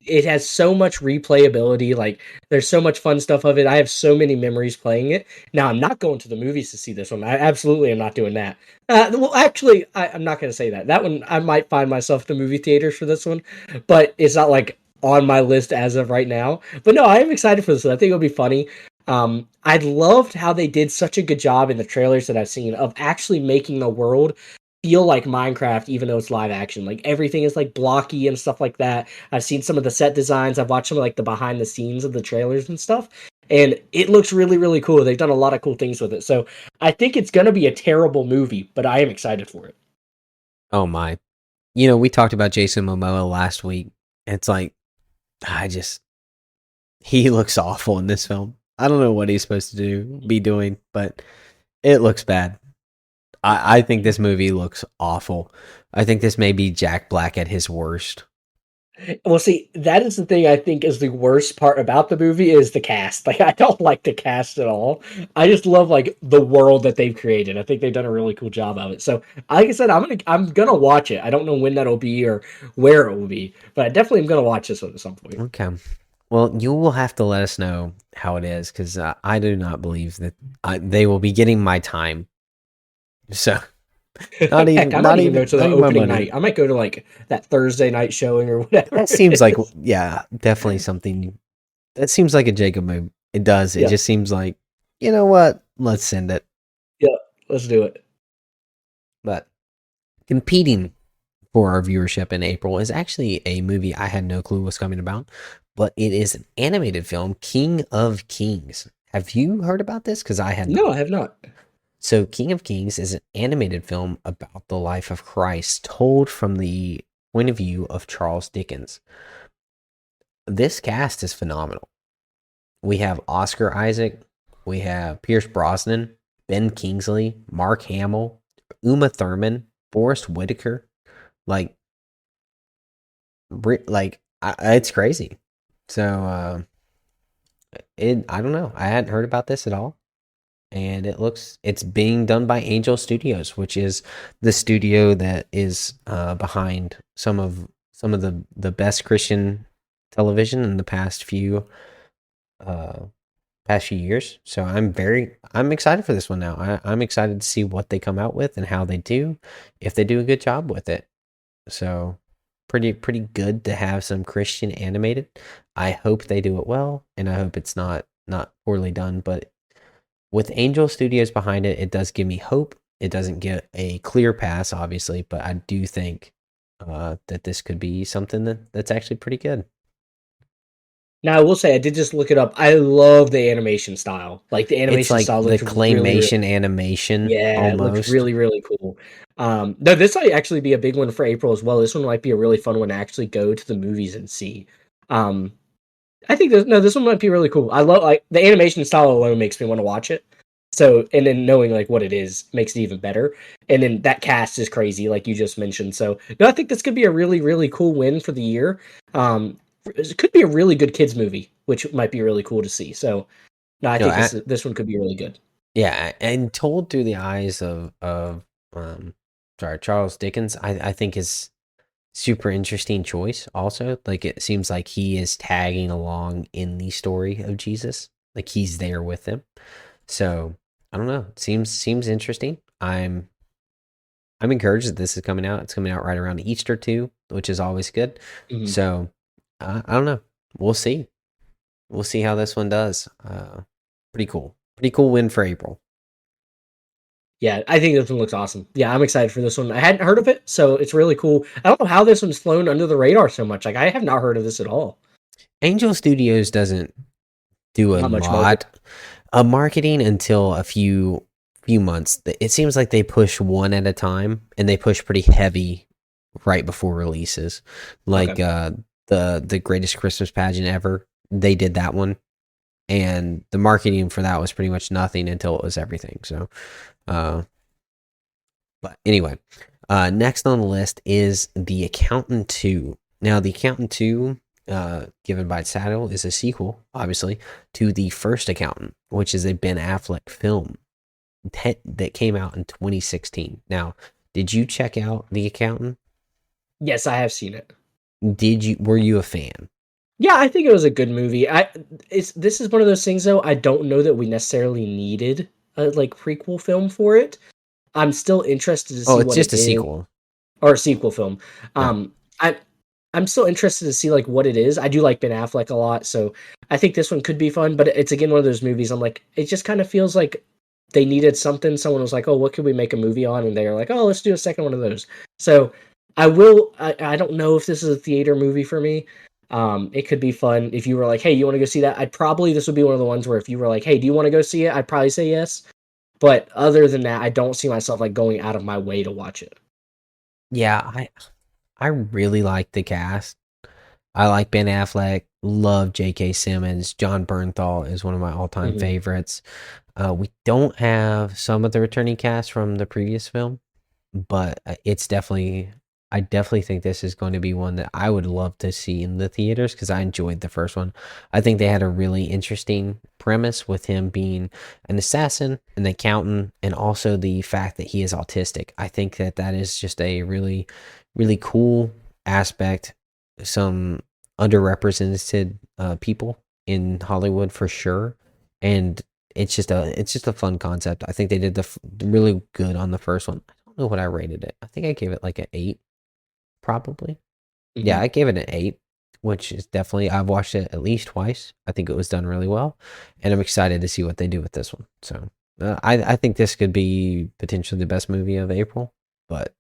it has so much replayability. Like there's so much fun stuff of it. I have so many memories playing it. Now I'm not going to the movies to see this one. I absolutely am not doing that. Well, actually, I'm not going to say that. That one I might find myself at the movie theaters for this one, but it's not like on my list as of right now. But no, I am excited for this one. I think it'll be funny. I loved how they did such a good job in the trailers that I've seen of actually making the world feel like Minecraft, even though it's live action. Like everything is like blocky and stuff like that. I've seen some of the set designs. I've watched some of like the behind the scenes of the trailers and stuff, and it looks really, really cool. They've done a lot of cool things with it. So I think it's gonna be a terrible movie, but I am excited for it. Oh my. You know, we talked about Jason Momoa last week. It's like, he looks awful in this film. I don't know what he's supposed to be doing, but it looks bad. I think this movie looks awful. I think this may be Jack Black at his worst. Well, see, that is the thing I think is the worst part about the movie is the cast. Like, I don't like the cast at all. I just love like the world that they've created. I think they've done a really cool job of it. So, like I said, I'm gonna watch it. I don't know when that'll be or where it will be, but I definitely am gonna watch this one at some point. Okay. Well, you will have to let us know how it is because I do not believe that they will be getting my time. So, not even, Heck, I not might even even, go to not the even my opening money. night. I might go to like that Thursday night showing or whatever. That seems like, yeah, definitely something. That seems like a Jacob move. It does. It Yeah. just seems like, you know what? Let's send it. Yeah, let's do it. But competing for our viewership in April is actually a movie I had no clue was coming about, but it is an animated film, King of Kings. Have you heard about this? Because I had No, not. I have not. So, King of Kings is an animated film about the life of Christ, told from the point of view of Charles Dickens. This cast is phenomenal. We have Oscar Isaac, we have Pierce Brosnan, Ben Kingsley, Mark Hamill, Uma Thurman, Forrest Whitaker. Like, it's crazy. So, I don't know. I hadn't heard about this at all. And it's being done by Angel Studios, which is the studio that is behind some of the best Christian television in the past few years. So I'm excited for this one now. I'm excited to see what they come out with and how they do, if they do a good job with it. So pretty good to have some Christian animated. I hope they do it well, and I hope it's not poorly done, but with Angel Studios behind it, it does give me hope. It doesn't get a clear pass, obviously, but I do think that this could be something that's actually pretty good. Now, I will say, I did just look it up. I love the animation style. Like, the It's animation like style the looks really, really, claymation animation yeah, it looks almost. really, really cool. No, this might actually be a big one for April as well. This one might be a really fun one to actually go to the movies and see. Um, I think this one might be really cool. I love like the animation style alone makes me want to watch it. So, and then knowing like what it is makes it even better. And then that cast is crazy, like you just mentioned. So, no, I think this could be a really, really cool win for the year. It could be a really good kids movie, which might be really cool to see. So, no, I No, think this one could be really good. yeah, and told through the eyes of Charles Dickens, I think is super interesting choice. Also, like it seems like he is tagging along in the story of Jesus, like he's there with them. So I don't know. It seems interesting. I'm encouraged that this is coming out. It's coming out right around Easter too, which is always good. Mhm. So I don't know. We'll see. We'll see how this one does. Pretty cool. Pretty cool win for April. Yeah, I think this one looks awesome. Yeah, I'm excited for this one. I hadn't heard of it, so it's really cool. I don't know how this one's flown under the radar so much. Like, I have not heard of this at all. Angel Studios doesn't do a Not much lot of marketing until a few months. It seems like they push one at a time, and they push pretty heavy right before releases. Like the greatest Christmas pageant ever, they did that one, and the marketing for that was pretty much nothing until it was everything. So, but anyway, next on the list is The Accountant 2. Now, The Accountant 2, given by Saddle, is a sequel, obviously, to The First Accountant, which is a Ben Affleck film that came out in 2016. Now, Did you check out The Accountant? Yes, I have seen it. Were you a fan? Yeah, I think it was a good movie. This is one of those things though. I don't know that we necessarily needed a like prequel film for it. I'm still interested to Oh, see it's what it just a is, sequel. or a sequel film. Yeah. I I'm still interested to see like what it is. I do like Ben Affleck a lot, so I think this one could be fun. But it's again one of those movies. I'm like, it just kind of feels like they needed something. Someone was like, oh, what could we make a movie on? And they're like, oh, let's do a second one of those. So I will. I don't know if this is a theater movie for me. It could be fun if you were like, hey, you want to go see that? I'd probably this would be one of the ones where if you were like, hey, do you want to go see it? I'd probably say yes. But other than that, I don't see myself like going out of my way to watch it. Yeah, I really like the cast. I like Ben Affleck, love J.K. Simmons. John Bernthal is one of my all-time Mhm. favorites. We don't have some of the returning cast from the previous film, but it's definitely, I definitely think this is going to be one that I would love to see in the theaters because I enjoyed the first one. I think they had a really interesting premise with him being an assassin, an accountant, and also the fact that he is autistic. I think that that is just a really, really cool aspect. Some underrepresented people in Hollywood for sure, and it's just a fun concept. I think they did really good on the first one. I don't know what I rated it. I think I gave it like an 8, probably. Yeah, Mhm. I gave it an 8, which is definitely I've watched it at least twice. I think it was done really well, and I'm excited to see what they do with this one. So I think this could be potentially the best movie of April, but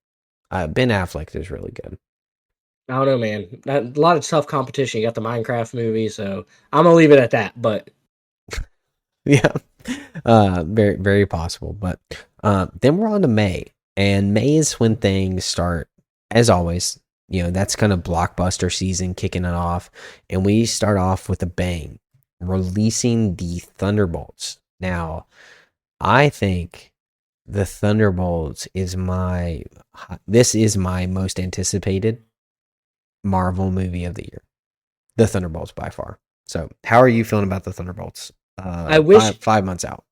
Ben Affleck is really good. I don't know, man. A lot of tough competition. You got the Minecraft movie, so I'm gonna leave it at that. But Yeah, very very possible. But then we're on to May, and May is when things start. As always, that's kind of blockbuster season kicking it off, and we start off with a bang, releasing the Thunderbolts. Now, I think the Thunderbolts is my this is my most anticipated Marvel movie of the year. The Thunderbolts by far. So, how are you feeling about the Thunderbolts? I wish Five months out.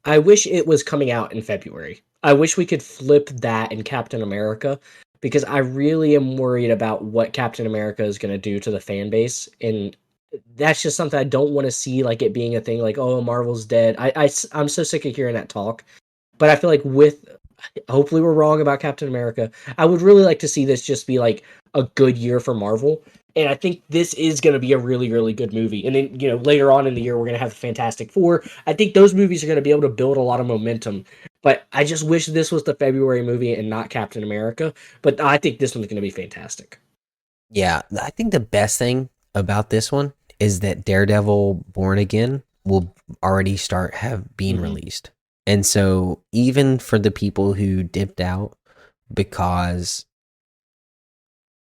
I wish it was coming out in February. I wish we could flip that in Captain America because I really am worried about what Captain America is going to do to the fan base, and that's just something I don't want to see like it being a thing like oh Marvel's dead. I'm so sick of hearing that talk. But I feel like with hopefully we're wrong about Captain America. I would really like to see this just be like a good year for Marvel. And I think this is going to be a really, really good movie. And then, later on in the year, we're going to have Fantastic Four. I think those movies are going to be able to build a lot of momentum. But I just wish this was the February movie and not Captain America. But I think this one's going to be fantastic. Yeah, I think the best thing about this one is that Daredevil Born Again will already start have been Hmm. released. And so even for the people who dipped out because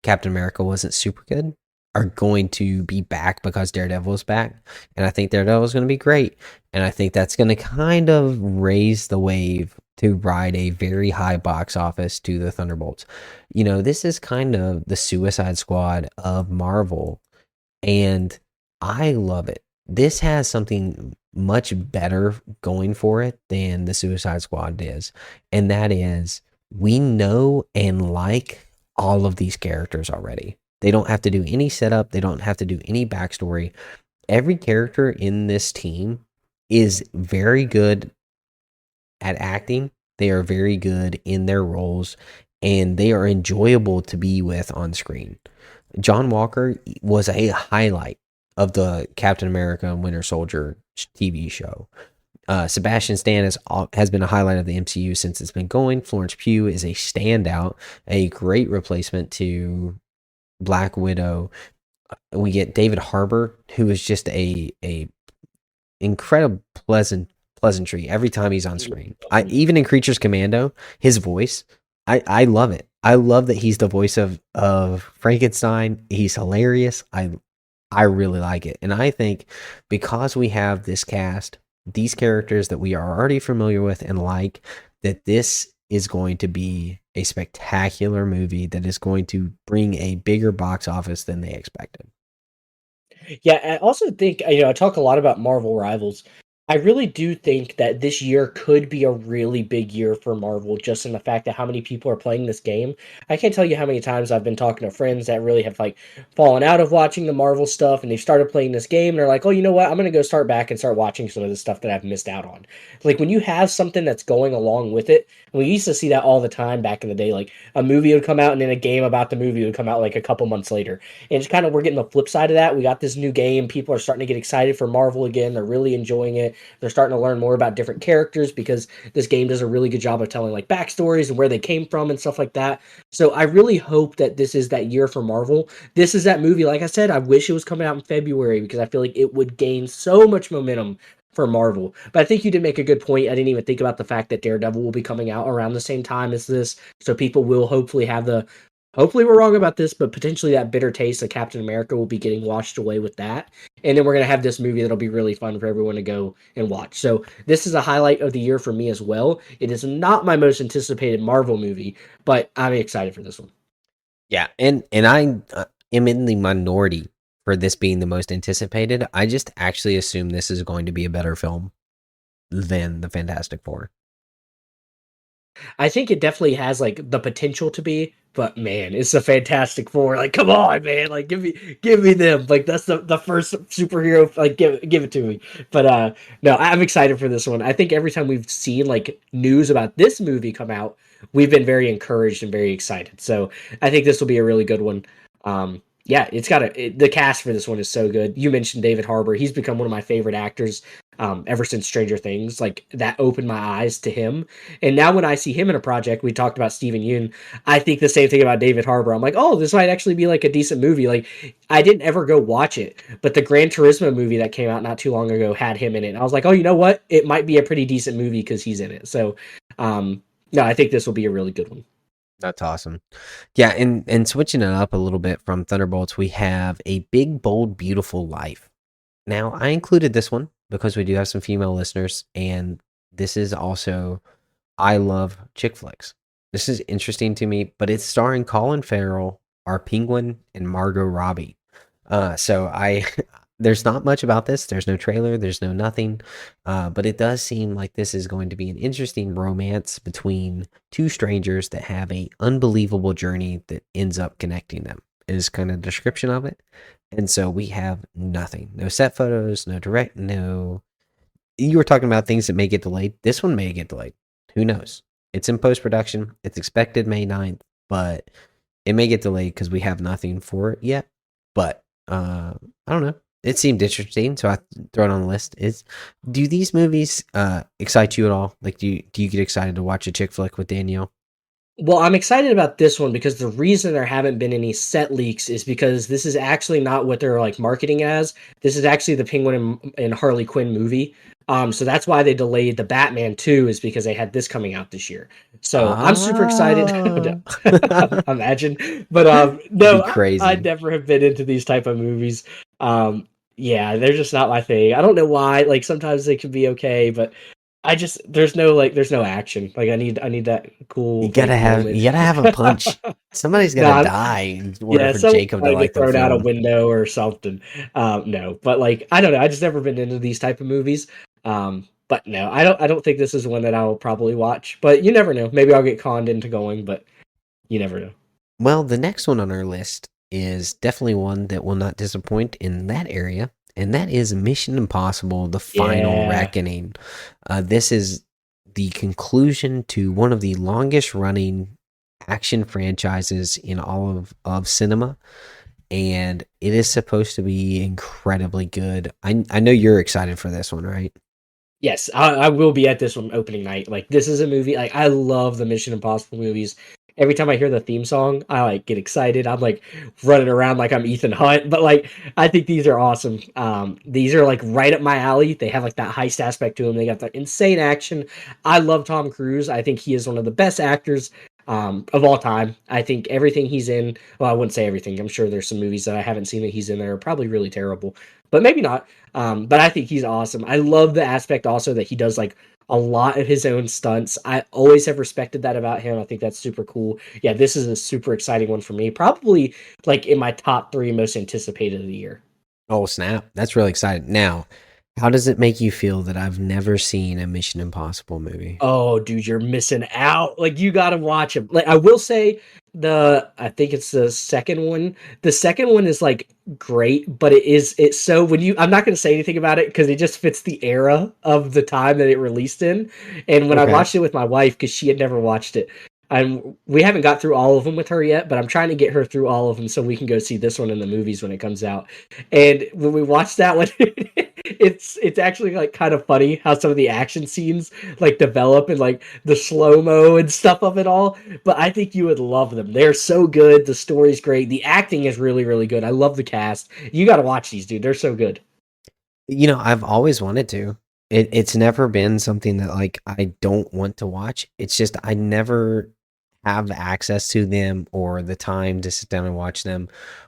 Captain America wasn't super good are going to be back because Daredevil is back. And I think Daredevil is going to be great. And I think that's going to kind of raise the wave to ride a very high box office to the Thunderbolts. This is kind of the Suicide Squad of Marvel. And I love it. This has something much better going for it than the Suicide Squad is. And that is we know and like all of these characters already. They don't have to do any setup, they don't have to do any backstory. Every character in this team is very good at acting, they are very good in their roles, and they are enjoyable to be with on screen. John Walker was a highlight of the Captain America and Winter Soldier TV show. Sebastian Stan has been a highlight of the MCU since it's been going. Florence Pugh is a standout, a great replacement to Black Widow. We get David Harbour, who is just a incredible pleasantry every time he's on screen. I even in Creatures Commando, his voice, I love it. I love that he's the voice of Frankenstein. He's hilarious. I really like it. And I think because we have this cast, these characters that we are already familiar with and like, that this is going to be a spectacular movie that is going to bring a bigger box office than they expected. Yeah, I also think I talk a lot about Marvel Rivals. I really do think that this year could be a really big year for Marvel, just in the fact that how many people are playing this game. I can't tell you how many times I've been talking to friends that really have like fallen out of watching the Marvel stuff, and they've started playing this game, and they're like, "Oh, you know what? I'm gonna go start back and start watching some of the stuff that I've missed out on." Like when you have something that's going along with it, and we used to see that all the time back in the day. Like a movie would come out, and then a game about the movie would come out like a couple months later. And it's kind of we're getting the flip side of that. We got this new game. People are starting to get excited for Marvel again. They're really enjoying it. They're starting to learn more about different characters because this game does a really good job of telling like backstories and where they came from and stuff like that. So I really hope that this is that year for Marvel. This is that movie. Like I said, I wish it was coming out in February because I feel like it would gain so much momentum for Marvel. But I think you did make a good point. I didn't even think about the fact that Daredevil will be coming out around the same time as this. So people will hopefully have the hopefully we're wrong about this, but potentially that bitter taste of Captain America will be getting washed away with that. And then we're going to have this movie that'll be really fun for everyone to go and watch. So this is a highlight of the year for me as well. It is not my most anticipated Marvel movie, but I'm excited for this one. Yeah, and I am in the minority for this being the most anticipated. I just actually assume this is going to be a better film than the Fantastic Four. I think it definitely has like the potential to be, but man, it's a Fantastic Four. Like, come on, man! Like, give me them. Like, that's the first superhero. Like, give it to me. But no, I'm excited for this one. I think every time we've seen like news about this movie come out, we've been very encouraged and very excited. So I think this will be a really good one. Yeah, the cast for this one is so good. You mentioned David Harbour; he's become one of my favorite actors ever since Stranger Things. Like that opened my eyes to him, and now when I see him in a project, we talked about Steven Yeun. I think the same thing about David Harbour. I'm like, oh, this might actually be like a decent movie. Like I didn't ever go watch it, but the Gran Turismo movie that came out not too long ago had him in it. And I was like, oh, you know what? It might be a pretty decent movie because he's in it. So, no, I think this will be a really good one. That's awesome. Yeah, and switching it up a little bit from Thunderbolts, we have A Big Bold Beautiful Life. Now, I included this one because we do have some female listeners, and this is also I love chick flicks. This is interesting to me, but it's starring Colin Farrell, our Penguin, and Margot Robbie. So I there's not much about this. There's no trailer. There's no nothing. But it does seem like this is going to be an interesting romance between two strangers that have a unbelievable journey that ends up connecting them. Is kind of the description of it. And so we have nothing. No set photos. No direct. No. You were talking about things that may get delayed. This one may get delayed. Who knows? It's in post production. It's expected May 9th, but it may get delayed because we have nothing for it yet. But I don't know. It seemed interesting, so I throw it on the list. Do these movies excite you at all? Like, do you get excited to watch a chick flick with Danielle? Well, I'm excited about this one because the reason there haven't been any set leaks is because this is actually not what they're like marketing as. This is actually the Penguin and Harley Quinn movie. So that's why they delayed the Batman 2 is because they had this coming out this year. So I'm super excited. Imagine, but no, crazy. I never have been into these type of movies. Yeah, they're just not my thing. I don't know why. Like sometimes they can be okay, but there's no action. Like I need that cool. You gotta have a punch. Somebody's gotta die in order for Jacob to like thrown out a window or something. No, but like I don't know. I just never been into these type of movies. But no, I don't think this is one that I'll probably watch. But you never know. Maybe I'll get conned into going, but you never know. Well, the next one on our list is definitely one that will not disappoint in that area. And that is Mission Impossible: The Final Reckoning. This is the conclusion to one of the longest running action franchises in all of cinema. And it is supposed to be incredibly good. I know you're excited for this one, right? Yes, I will be at this one opening night. Like this is a movie. Like I love the Mission Impossible movies. Every time I hear the theme song, I like get excited. I'm like running around like I'm Ethan Hunt. But like I think these are awesome. These are like right up my alley. They have like that heist aspect to them. They got the insane action. I love Tom Cruise. I think he is one of the best actors of all time. I think everything he's in. Well, I wouldn't say everything. I'm sure there's some movies that I haven't seen that he's in that are probably really terrible, but maybe not. But I think he's awesome. I love the aspect also that he does like a lot of his own stunts. I always have respected that about him. I think that's super cool. Yeah, this is a super exciting one for me. Probably like in my top 3 most anticipated of the year. Oh, snap. That's really exciting. Now, How does it make you feel that I've never seen a Mission Impossible movie? Oh, dude, you're missing out. Like you gotta watch them. Like I will say I think it's the second one. The second one is like great, but it's so when you I'm not gonna say anything about it because it just fits the era of the time that it released in. And when I Okay. watched it with my wife, because she had never watched it, we haven't got through all of them with her yet, but I'm trying to get her through all of them so we can go see this one in the movies when it comes out. And when we watched that one, it's actually like kind of funny how some of the action scenes like develop and like the slow mo and stuff of it all. But I think you would love them. They're so good. The story's great. The acting is really, really good. I love the cast. You got to watch these, dude. They're so good. I've always wanted to. It's never been something that like I don't want to watch. It's just I never have access to them or the time to sit down and watch them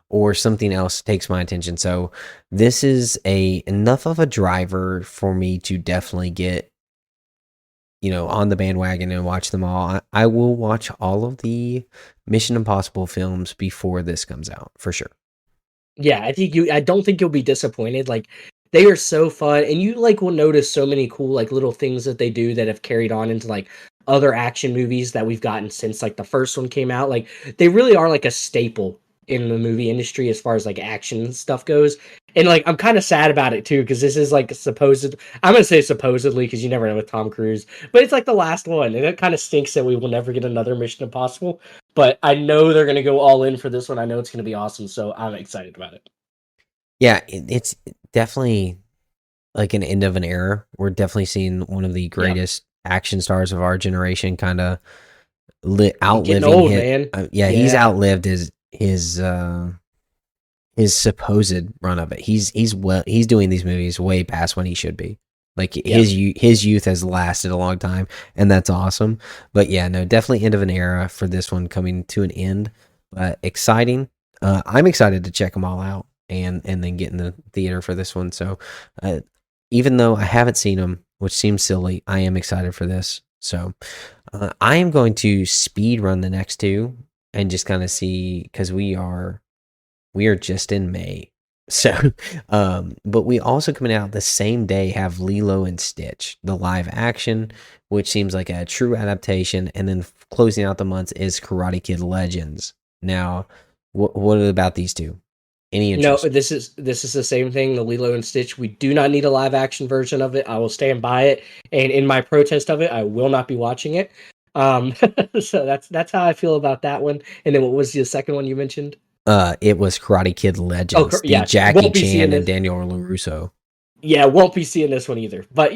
or something else takes my attention. So this is a enough of a driver for me to definitely get on the bandwagon and watch them all. I will watch all of the Mission Impossible films before this comes out for sure. Yeah, I don't think you'll be disappointed. Like they are so fun and you like will notice so many cool like little things that they do that have carried on into like other action movies that we've gotten since like the first one came out. Like they really are like a staple in the movie industry as far as like action stuff goes. And like I'm kind of sad about it too because this is like I'm going to say supposedly because you never know with Tom Cruise, but it's like the last one and it kind of stinks that we will never get another Mission Impossible. But I know they're going to go all in for this one. I know it's going to be awesome, so I'm excited about it. Yeah, it's definitely like an end of an era. We're definitely seeing one of the Yeah, greatest action stars of our generation kind of getting outliving old, hit. man. Yeah, he's Yeah, outlived his supposed run of it. He's doing these movies way past when he should be. Like yeah. his youth has lasted a long time, and that's awesome. But yeah, no, definitely end of an era for this one coming to an end. But exciting. I'm excited to check them all out and then get in the theater for this one. So uh, even though I haven't seen them, which seems silly, I am excited for this. So I am going to speed run the next two and just kind of see because we are just in May. So, but we also coming out the same day have Lilo and Stitch, the live action, which seems like a true adaptation. And then closing out the month is Karate Kid Legends. Now, what about these two? Any No, interest? this is the same thing. The Lilo and Stitch. We do not need a live action version of it. I will stand by it. And in my protest of it, I will not be watching it. Um, so that's how I feel about that one. And then what was the second one you mentioned? It was Karate Kid Oh, Legends, the yeah, Jackie won't be seeing Chan and this. Daniel LaRusso. Yeah, won't be seeing this one either. But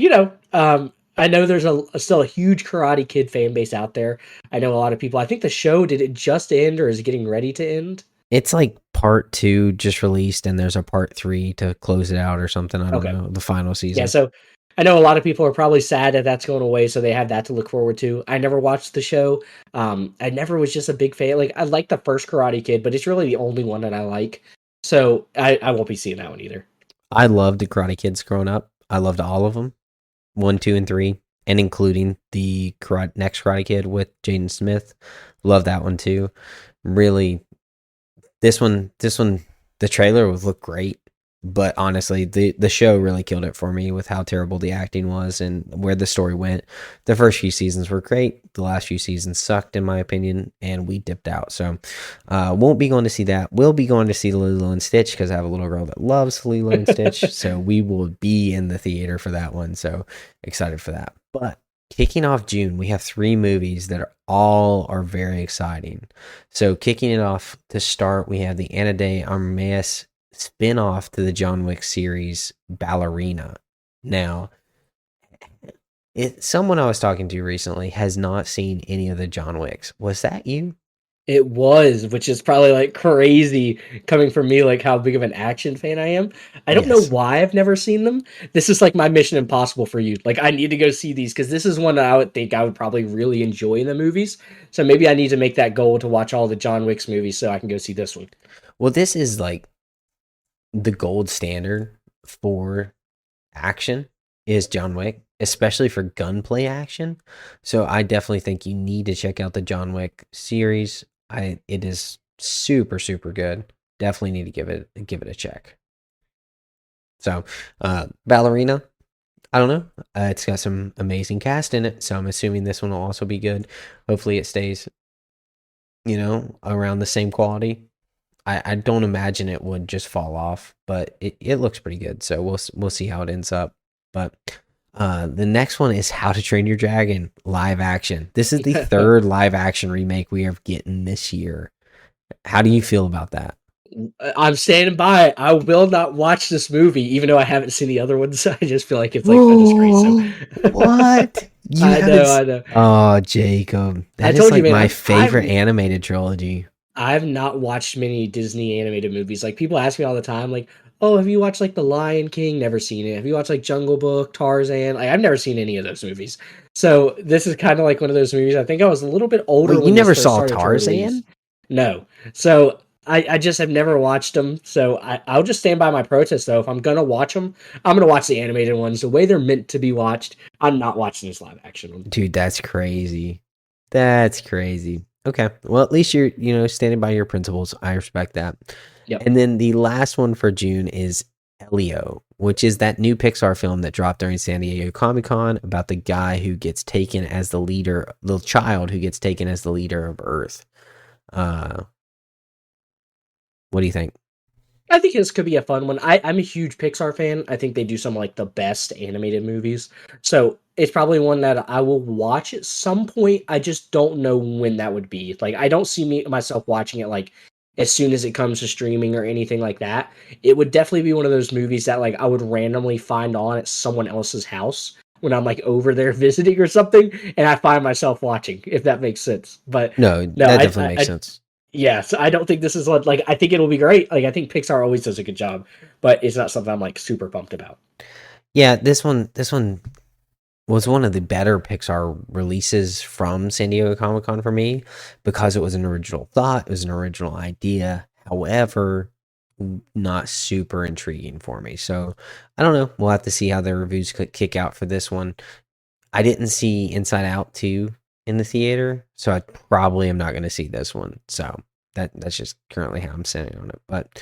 I know there's still a huge Karate Kid fan base out there. I know a lot of people. I think the show did it just end or is it getting ready to end? It's like part two just released, and there's a part three to close it out or something. I don't Okay. know. The final Yeah, season. so I know a lot of people are probably sad that that's going away, so they have that to look forward to. I never watched the show. I never was just a big fan. Like I like the first Karate Kid, but it's really the only one that I like. So I won't be seeing that one either. I loved the Karate Kids growing up. I loved all of them, one, two, and three, and including the next Karate Kid with Jaden Smith. Love that one too. Really, this one, the trailer would look great, but honestly, the show really killed it for me with how terrible the acting was and where the story went. The first few seasons were great. The last few seasons sucked, in my opinion, and we dipped out. So, won't be going to see that. We'll be going to see Lilo and Stitch because I have a little girl that loves Lilo and Stitch. So we will be in the theater for that one. So excited for that. But kicking off June, we have three movies that are very exciting. So kicking it off to start, we have the Ana de Armas spin-off to the John Wick series, Ballerina. Now, someone I was talking to recently has not seen any of the John Wicks. Was that you? It was, which is probably like crazy coming from me, like how big of an action fan I am. I don't know Yes. why I've never seen them. This is like my Mission Impossible for you. Like I need to go see these because this is one that I would think I would probably really enjoy in the movies. So maybe I need to make that goal to watch all the John Wick's movies so I can go see this one. Well, this is like the gold standard for action is John Wick, especially for gunplay action. So I definitely think you need to check out the John Wick series. It is super super good. Definitely need to give it a check. So, Ballerina, I don't know. It's got some amazing cast in it, so I'm assuming this one will also be good. Hopefully, it stays, around the same quality. I don't imagine it would just fall off, but it looks pretty good. So we'll see how it ends up. But the next one is How to Train Your Dragon live action. This is the third live action remake we are getting this year. How do you feel about that? I'm standing by it. I will not watch this movie, even though I haven't seen the other ones. I just feel like it's like a disgrace. So. What? You I haven't? know, I know. Oh, Jacob, I that is told you, like man. my favorite animated trilogy. I've not watched many Disney animated movies. Like people ask me all the time, like, "Oh, have you watched like The Lion King?" Never seen it. Have you watched like Jungle Book, Tarzan? Like I've never seen any of those movies. So this is kind of like one of those movies. I think I was a little bit older Wait, you when this never first saw started to release. Tarzan? No, so I just have never watched them. So I'll just stand by my protest though. If I'm gonna watch them, I'm gonna watch the animated ones the way they're meant to be watched. I'm not watching this live action one. Dude, that's crazy. That's crazy. Okay. Well, at least you're, standing by your principles. I respect that. Yep. And then the last one for June is Elio, which is that new Pixar film that dropped during San Diego Comic-Con about the guy who gets taken as the leader, the child who gets taken as the leader of Earth. What do you think? I think this could be a fun one. I'm a huge Pixar fan. I think they do some like the best animated movies. So it's probably one that I will watch at some point. I just don't know when that would be. Like I don't see myself watching it like as soon as it comes to streaming or anything like that. It would definitely be one of those movies that like I would randomly find on at someone else's house when I'm like over there visiting or something, and I find myself watching, if that makes sense. But No, no, that definitely makes sense. yeah, so I don't think this is what like I think it'll be great. Like I think Pixar always does a good job, but it's not something I'm like super pumped about. Yeah, this one was one of the better Pixar releases from San Diego Comic-Con for me because it was an original thought, it was an original idea. However, not super intriguing for me. So, I don't know. We'll have to see how the reviews kick out for this one. I didn't see Inside Out 2 in the theater, so I probably am not going to see this one. So, that's just currently how I'm sitting on it. But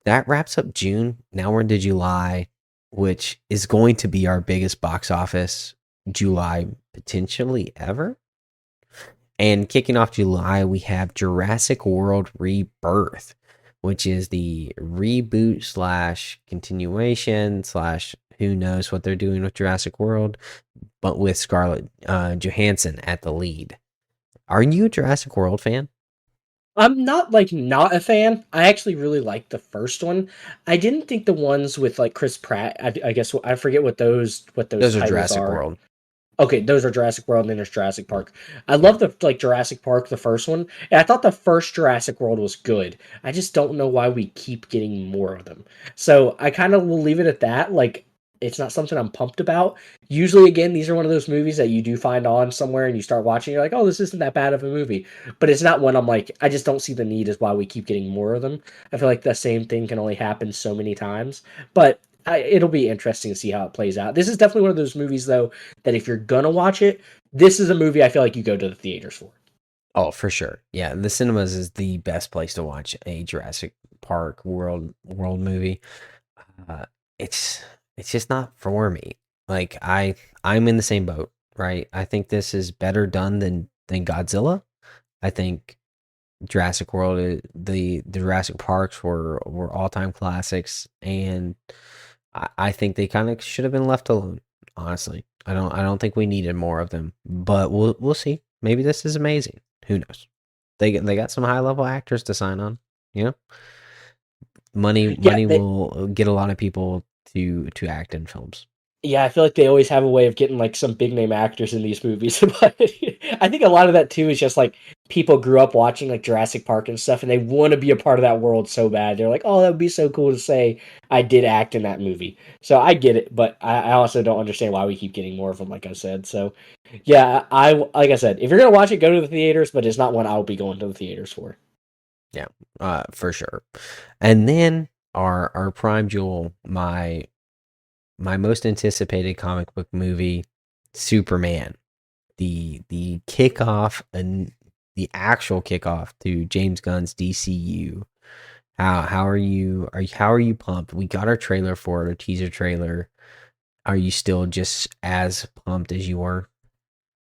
that wraps up June. Now we're into July, which is going to be our biggest box office July potentially ever. And kicking off July, we have Jurassic World Rebirth, which is the reboot slash continuation slash who knows what they're doing with Jurassic World, but with Scarlett Johansson at the lead. Are you a Jurassic World fan? I'm not like not a fan. I actually really liked the first one. I didn't think the ones with like Chris Pratt. I guess I forget what those Those are titles Jurassic are. World. Okay, those are Jurassic World, and then there's Jurassic Park. I love the like Jurassic Park, the first one, and I thought the first Jurassic World was good. I just don't know why we keep getting more of them. So I kind of will leave it at that. Like it's not something I'm pumped about. Usually, again, these are one of those movies that you do find on somewhere and you start watching. You're like, oh, this isn't that bad of a movie, but it's not one I'm like. I just don't see the need as why we keep getting more of them. I feel like the same thing can only happen so many times, but. It'll be interesting to see how it plays out. This is definitely one of those movies, though, that if you're gonna watch it, this is a movie I feel like you go to the theaters for. Oh, for sure. Yeah, the cinemas is the best place to watch a Jurassic Park world movie. Uh, it's it's just not for me. Like I'm in the same boat, right? I think this is better done than Godzilla. I think Jurassic World, the Jurassic Parks were all time classics, and I think they kind of should have been left alone. Honestly, I don't think we needed more of them, but we'll see. Maybe this is amazing. Who knows? They got some high level actors to sign on. You know, money Yeah, money will get a lot of people to act in films. yeah, I feel like they always have a way of getting like some big name actors in these movies. But I think a lot of that too is just like people grew up watching like Jurassic Park and stuff, and they want to be a part of that world so bad. They're like, oh, that would be so cool to say I did act in that movie. So I get it, but I also don't understand why we keep getting more of them. Like I said, so yeah, I like I said, if you're gonna watch it, go to the theaters, but it's not one I'll be going to the theaters for. Yeah, for sure. And then our prime jewel, my most anticipated comic book movie, Superman. The kickoff and the actual kickoff to James Gunn's DCU How are you pumped? We got our trailer for it, our teaser trailer. Are you still just as pumped as you were?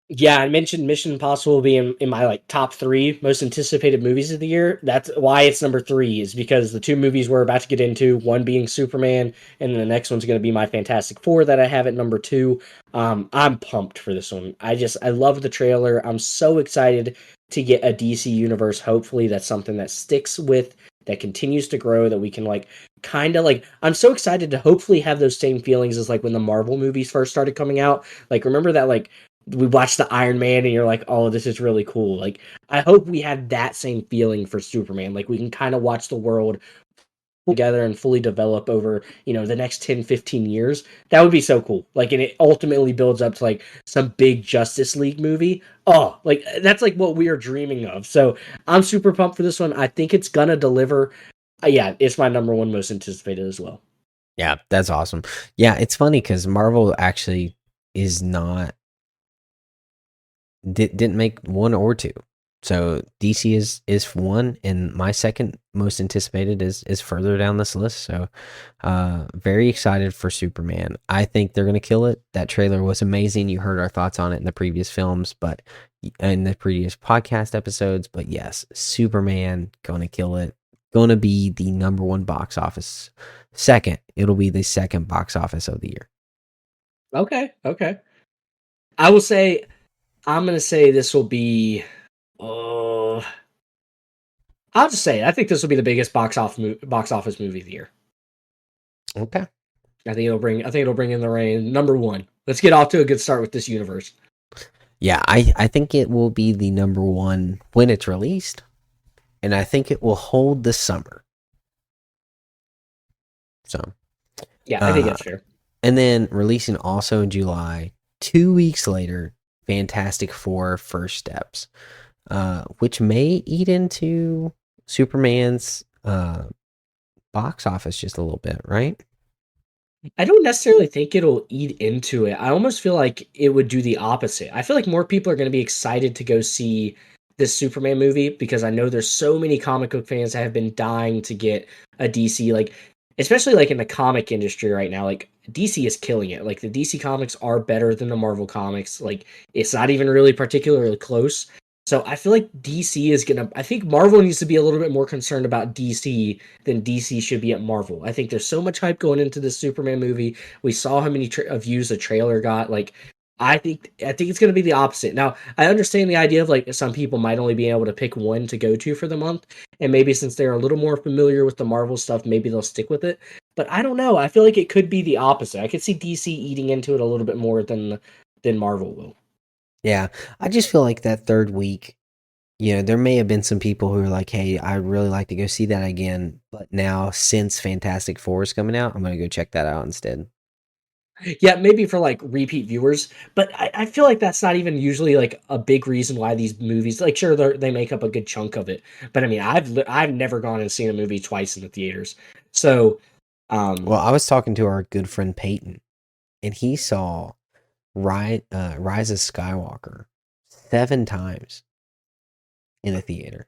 Yeah, I mentioned Mission Impossible being in my like top three most anticipated movies of the year. That's why it's number three, is because the two movies we're about to get into, one being Superman, and then the next one's going to be my Fantastic Four that I have at number two. I'm pumped for this one. I love the trailer. I'm so excited to get a DC universe. Hopefully, that's something that sticks with, that continues to grow, that we can like kind of like. I'm so excited to hopefully have those same feelings as like when the Marvel movies first started coming out. Like, remember that like we watched the Iron Man and you're like, oh, this is really cool. Like, I hope we have that same feeling for Superman. Like, we can kind of watch the world together and fully develop over, the next 10, 15 years. That would be so cool. Like, and it ultimately builds up to like some big Justice League movie. Oh, like that's like what we are dreaming of. So I'm super pumped for this one. I think it's gonna deliver. Yeah, it's my number one most anticipated as well. Yeah, that's awesome. Yeah, it's funny because Marvel actually is not didn't make one or two. So DC is one, and my second most anticipated is further down this list. So, very excited for Superman. I think they're gonna kill it. That trailer was amazing. You heard our thoughts on it in the previous films, but in the previous podcast episodes. But yes, Superman gonna kill it. Gonna be the number one box office. Second, it'll be the second box office of the year. Okay, okay. I will say, I'm gonna say this will be. Uh, I'll just say it. I think this will be the biggest box office movie of the year. Okay. I think it'll bring in the rain. Number one. Let's get off to a good start with this universe. Yeah, I think it will be the number one when it's released, and I think it will hold the summer. So, Yeah, I think that's fair. and then releasing also in July, 2 weeks later, Fantastic Four: First Steps, which may eat into Superman's box office just a little bit, right? I don't necessarily think it'll eat into it. I almost feel like it would do the opposite. I feel like more people are going to be excited to go see this Superman movie because I know there's so many comic book fans that have been dying to get a DC, like especially like in the comic industry right now. Like DC is killing it. Like the DC comics are better than the Marvel comics. Like it's not even really particularly close. So I feel like DC is gonna. I think Marvel needs to be a little bit more concerned about DC than DC should be at Marvel. I think there's so much hype going into this Superman movie. We saw how many views the trailer got. Like, I think it's going to be the opposite. Now, I understand the idea of like some people might only be able to pick one to go to for the month, and maybe since they're a little more familiar with the Marvel stuff, maybe they'll stick with it. But I don't know. I feel like it could be the opposite. I could see DC eating into it a little bit more than Marvel will. Yeah, I just feel like that third week, there may have been some people who are like, "Hey, I'd really like to go see that again," but now since Fantastic Four is coming out, I'm gonna go check that out instead. Yeah, maybe for like repeat viewers, but I feel like that's not even usually like a big reason why these movies, like, sure, they make up a good chunk of it, but I mean, I've never gone and seen a movie twice in the theaters, so Well, I was talking to our good friend Peyton, and he saw Rise of Skywalker 7 times in a theater.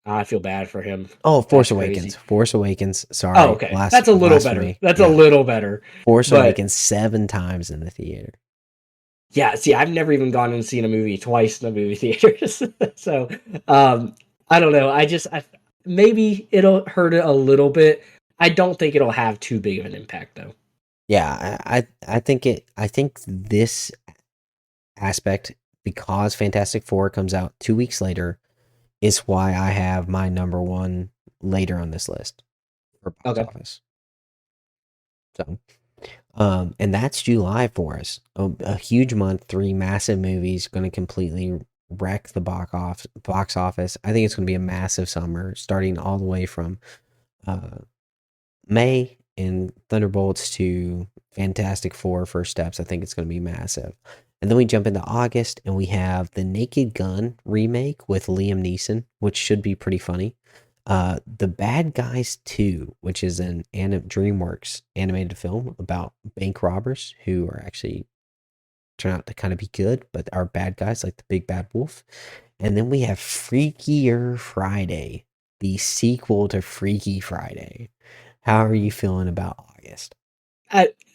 I feel bad for him. Oh, Force That's Awakens. crazy. Force Awakens. Sorry, Oh, okay, that's a little better. blasphemy. That's a Yeah, little better, Force but Awakens 7 times in the theater. yeah, see, I've never even gone and seen a movie twice in the movie theaters, so um, I don't know. Maybe it'll hurt it a little bit. I don't think it'll have too big of an impact though. Yeah, I think it. I think this aspect, because Fantastic Four comes out 2 weeks later, is why I have my number one later on this list for box Okay. office. So, and that's July for us. A huge month, three massive movies, going to completely wreck the box office. I think it's going to be a massive summer, starting all the way from May and Thunderbolts to Fantastic Four: First Steps. I think it's going to be massive. And then we jump into August and we have the Naked Gun remake with Liam Neeson, which should be pretty funny. The Bad Guys 2, which is an DreamWorks animated film about bank robbers who are actually turn out to kind of be good, but are bad guys like the Big Bad Wolf. And then we have Freakier Friday, the sequel to Freaky Friday. How are you feeling about August?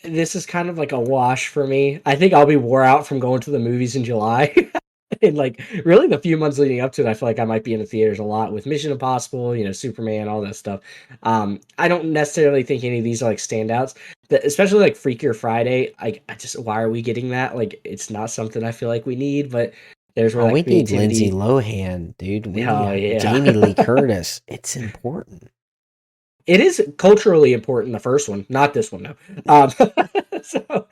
This is kind of like a wash for me. I think I'll be wore out from going to the movies in July. And like really the few months leading up to it, I feel like I might be in the theaters a lot with Mission Impossible, Superman, all that stuff. I don't necessarily think any of these are like standouts. Especially like Freakier Friday. I just why are we getting that? Like it's not something I feel like we need, but there's where Oh, that we need Lindsay creativity. Lohan, dude. We Oh need yeah. Jamie Lee Curtis. It's important. It is culturally important, the first one, not this one, though. So,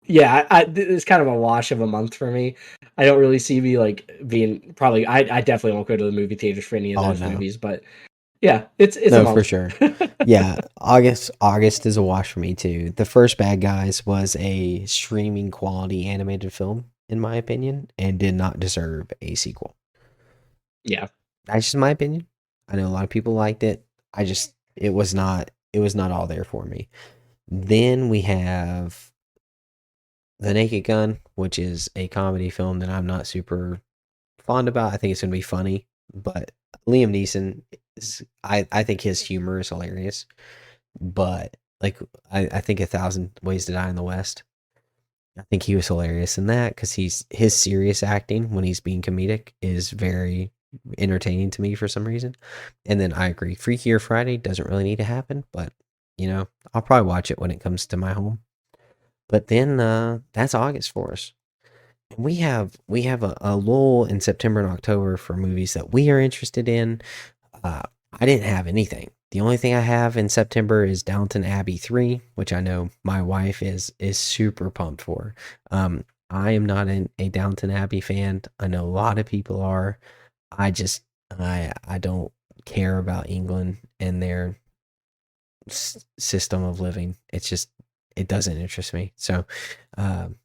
yeah, it's kind of a wash of a month for me. I don't really see me like being probably. I definitely won't go to the movie theaters for any of Oh those no. movies, but yeah, it's a No, for month. sure. Yeah, August is a wash for me too. The first Bad Guys was a streaming quality animated film, in my opinion, and did not deserve a sequel. Yeah, That's just my opinion. I know a lot of people liked it. It was not all there for me. Then we have The Naked Gun, which is a comedy film that I'm not super fond about. I think it's gonna be funny, but Liam Neeson I think his humor is hilarious. But like I think 1,000 Ways to Die in the West. I think he was hilarious in that because his serious acting when he's being comedic is very entertaining to me for some reason. And then I agree, Freakier Friday doesn't really need to happen, but I'll probably watch it when it comes to my home. But then that's August for us. We have a lull in September and October for movies that we are interested in. I didn't have anything. The only thing I have in September is Downton Abbey 3, which I know my wife is super pumped for. I am not a Downton Abbey fan. I know a lot of people are. I don't care about England and their system of living. It doesn't interest me. So, um,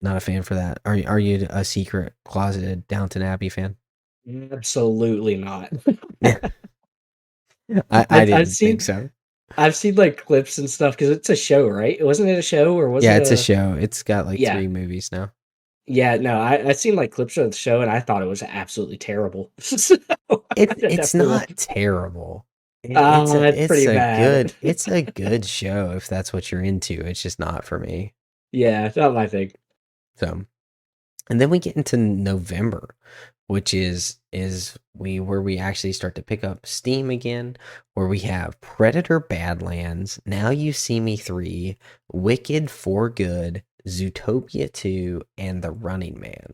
not a fan for that. Are you a secret closeted Downton Abbey fan? absolutely not. I I've didn't think seen so. I've seen like clips and stuff because it's a show, right? Wasn't it a show or was Yeah, it it's a a? show. It's got like Yeah, 3 movies now. yeah. No, I seen like clips of the show and I thought it was absolutely terrible. So I It's definitely not won't. terrible. It's a It's it's pretty a bad. good it's a good show if that's what you're into. It's just not for me. Yeah, it's not my thing. So, and then we get into November, which is where we actually start to pick up steam again, where we have Predator Badlands, Now You See Me 3, Wicked for Good, Zootopia 2, and The Running Man.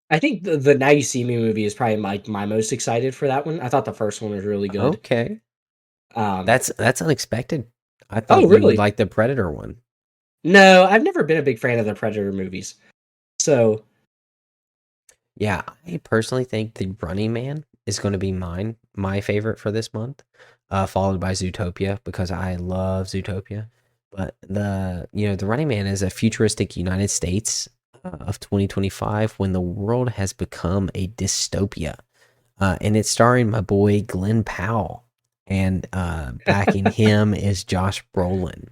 I think the Now You See Me movie is probably my most excited for that one. I thought the first one was really good. Okay. Um, That's unexpected. I oh thought you would really? like the Predator one. No, I've never been a big fan of the Predator movies. So Yeah, I personally think The Running Man is going to be my favorite for this month, followed by Zootopia because I love Zootopia. But The Running Man is a futuristic United States of 2025 when the world has become a dystopia, and it's starring my boy Glenn Powell, and backing him is Josh Brolin.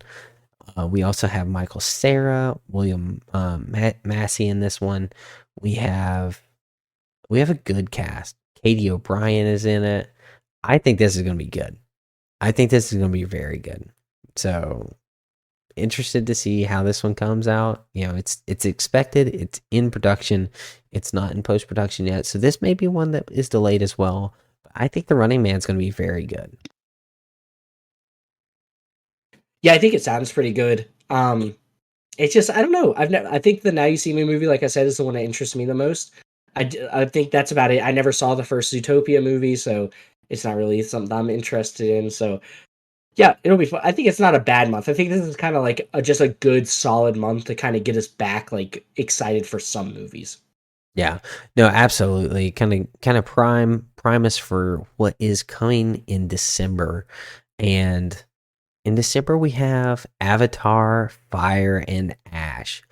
We also have Michael Cera, William Massey in this one. We have we have a good cast. Katie O'Brien is in it. I think this is going to be good. I think this is going to be very good. So interested to see how this one comes out. It's expected. It's in production. It's not in post production yet. So this may be one that is delayed as well. But I think The Running Man's going to be very good. yeah, I think it sounds pretty good. It's just I don't know. I think the Now You See Me movie, like I said, is the one that interests me the most. I think that's about it. I never saw the first Zootopia movie, so it's not really something I'm interested in. So yeah, it'll be fun. I think it's not a bad month. I think this is kind of like just a good solid month to kind of get us back like excited for some movies. Yeah, no, absolutely. Kind of prime us for what is coming in December. And in December we have Avatar, Fire and Ash,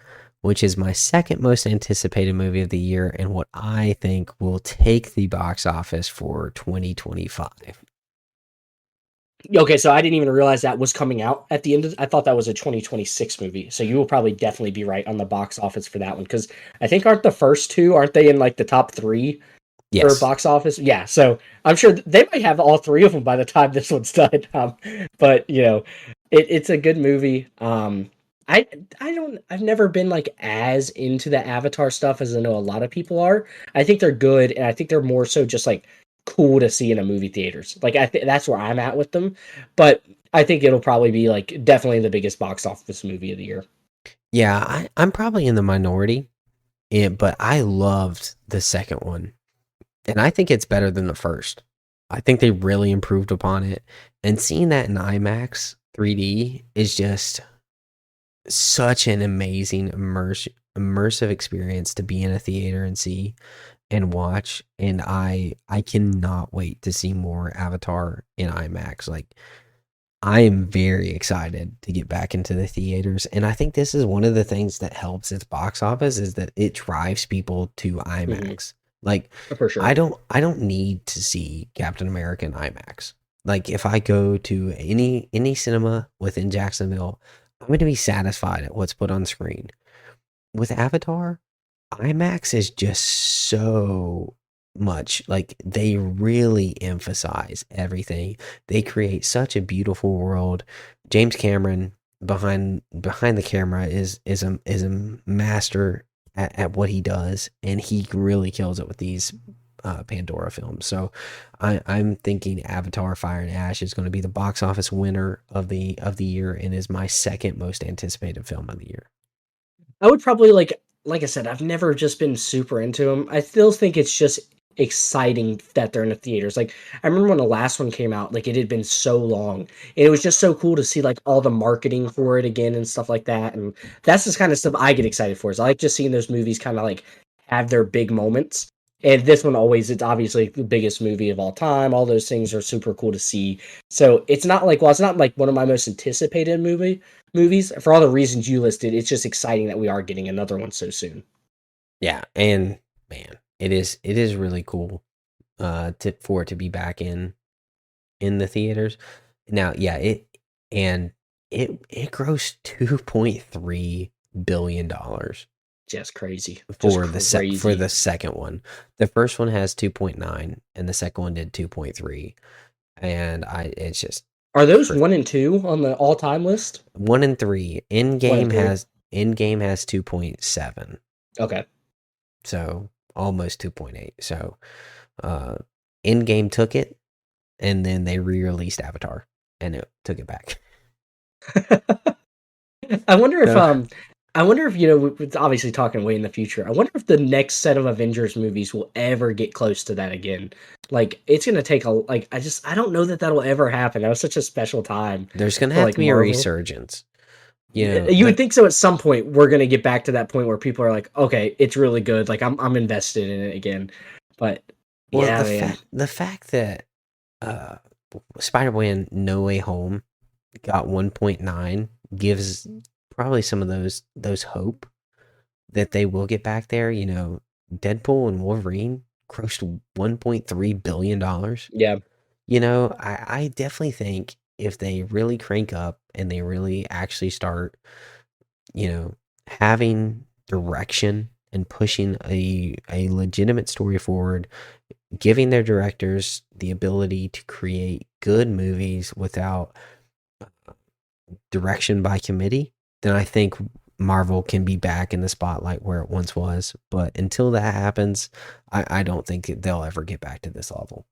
which is my second most anticipated movie of the year and what I think will take the box office for 2025. Okay, so I didn't even realize that was coming out at the end of. I thought that was a 2026 movie. So you will probably definitely be right on the box office for that one because I think aren't the first two aren't they in like the top three? for Yes. box office. Yeah, so I'm sure they might have all three of them by the time this one's done. But it's a good movie. I I've never been like as into the Avatar stuff as I know a lot of people are. I think they're good, and I think they're more so just like cool to see in a movie theaters. Like I think that's where I'm at with them. But I think it'll probably be like definitely the biggest box office movie of the year. Yeah, I'm probably in the minority, but I loved the second one. And I think it's better than the first. I think they really improved upon it. And seeing that in IMAX 3D is just such an amazing immersive experience to be in a theater and see and watch. And I cannot wait to see more Avatar in IMAX. Like I am very excited to get back into the theaters. And I think this is one of the things that helps its box office is that it drives people to IMAX. Like For sure. I don't need to see Captain America in IMAX. Like if I go to any cinema within Jacksonville, I'm going to be satisfied at what's put on screen. With Avatar, IMAX is just so much like they really emphasize everything. They create such a beautiful world. James Cameron behind the camera is a master at what he does, and he really kills it with these Pandora films. So I'm thinking Avatar: Fire and Ash is going to be the box office winner of the year and is my second most anticipated film of the year. I would probably like I said, I've never just been super into them. I still think it's just exciting that they're in the theaters. Like I remember when the last one came out, like it had been so long. And it was just so cool to see like all the marketing for it again and stuff like that. And that's just kind of stuff I get excited for. Is I like just seeing those movies kind of like have their big moments. And this one always, it's obviously the biggest movie of all time. All those things are super cool to see. So it's not like, well, it's not like one of my most anticipated movies for all the reasons you listed. It's just exciting that we are getting another one so soon. Yeah, and man, it is really cool for it to be back in the theaters. Now, yeah, it grossed $2.3 billion Just crazy. Just for crazy. the second one. The first one has 2.9 and the second one did 2.3. And it's just Are those cra- 1 and 2 on the all-time list? 1 and 3. One and three. In game has 2.7. Okay. So almost 2.8. So uh in-game took it and then they re-released Avatar and it took it back. I wonder if So it's obviously talking way in the future. I wonder if the next set of Avengers movies will ever get close to that again. Like it's gonna take I don't know that that'll ever happen. That was such a special time there's gonna for have like to be a Marvel. resurgence. You know, You would think so at some point we're gonna get back to that point where people are like, okay, it's really good. Like I'm invested in it again. But well yeah, man. the fact that uh Spider-Man No Way Home got 1.9 gives probably some of those hope that they will get back there. You know, Deadpool and Wolverine grossed $1.3 billion. Yeah. You know, I definitely think if they really crank up and they really actually start, you know, having direction and pushing a legitimate story forward, giving their directors the ability to create good movies without direction by committee, then I think Marvel can be back in the spotlight where it once was. But until that happens, I don't think they'll ever get back to this level.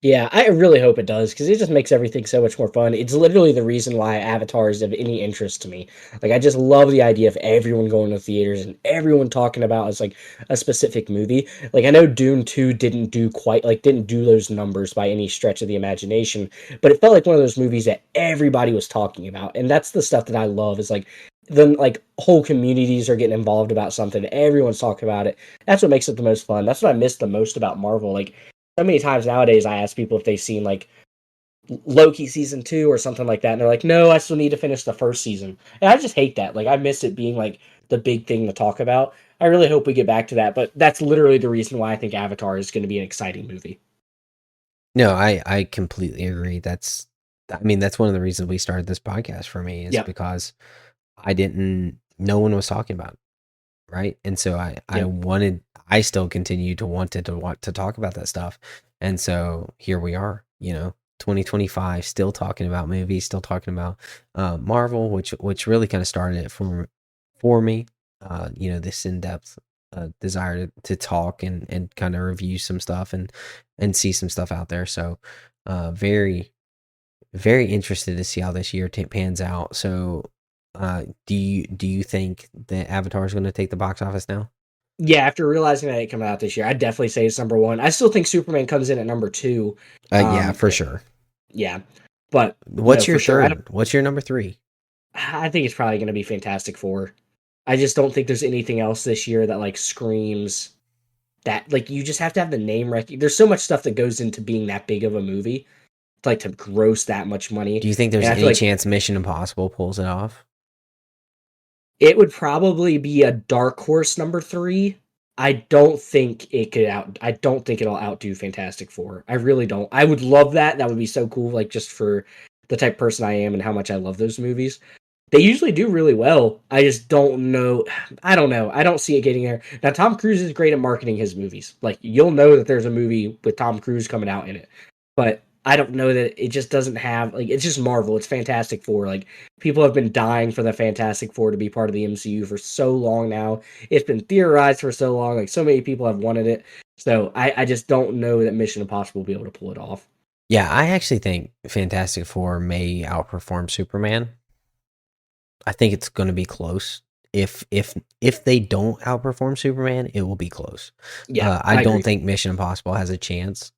Yeah, I really hope it does because it just makes everything so much more fun. It's literally the reason why Avatar is of any interest to me. Like, I just love the idea of everyone going to theaters and everyone talking about as like a specific movie. Like, I know Dune 2 didn't do those numbers by any stretch of the imagination, but it felt like one of those movies that everybody was talking about. And that's the stuff that I love is like then like whole communities are getting involved about something. Everyone's talking about it. That's what makes it the most fun. That's what I miss the most about Marvel. Like so many times nowadays I ask people if they've seen like Loki season 2 or something like that, and they're like, "No, I still need to finish the first season." And I just hate that. Like I miss it being like the big thing to talk about. I really hope we get back to that, but that's literally the reason why I think Avatar is going to be an exciting movie. No, I completely agree. I mean, that's one of the reasons we started this podcast for me is Yep. because no one was talking about it. right? And so I still continue to want to talk about that stuff. And so here we are, 2025, still talking about movies, still talking about Marvel, which really kind of started it for me. This in-depth desire to talk and kind of review some stuff and see some stuff out there. So very, very interested to see how this year pans out. So do you think that Avatar is going to take the box office now? Yeah, after realizing that it coming out this year, I'd definitely say it's number one. I still think Superman comes in at number two. Yeah, for sure. Yeah, but what's your for sure, third? What's your number three? I think it's probably going to be Fantastic Four. I just don't think there's anything else this year that like screams that. Like you just have to have the name recognition. There's so much stuff that goes into being that big of a movie, like to gross that much money. Do you think there's any chance Mission Impossible pulls it off? It would probably be a dark horse number three. I don't think it'll outdo Fantastic Four. I really don't. I would love that. That would be so cool, like just for the type of person I am and how much I love those movies. They usually do really well. I just don't know. I don't know. I don't see it getting there. Now, Tom Cruise is great at marketing his movies. Like, you'll know that there's a movie with Tom Cruise coming out in it. But I don't know that it just doesn't have, like, it's just Marvel. It's Fantastic Four. Like, people have been dying for the Fantastic Four to be part of the MCU for so long now. It's been theorized for so long. Like, so many people have wanted it. So I just don't know that Mission Impossible will be able to pull it off. Yeah, I actually think Fantastic Four may outperform Superman. I think it's going to be close. If they don't outperform Superman, it will be close. Yeah, I don't think Mission Impossible has a chance.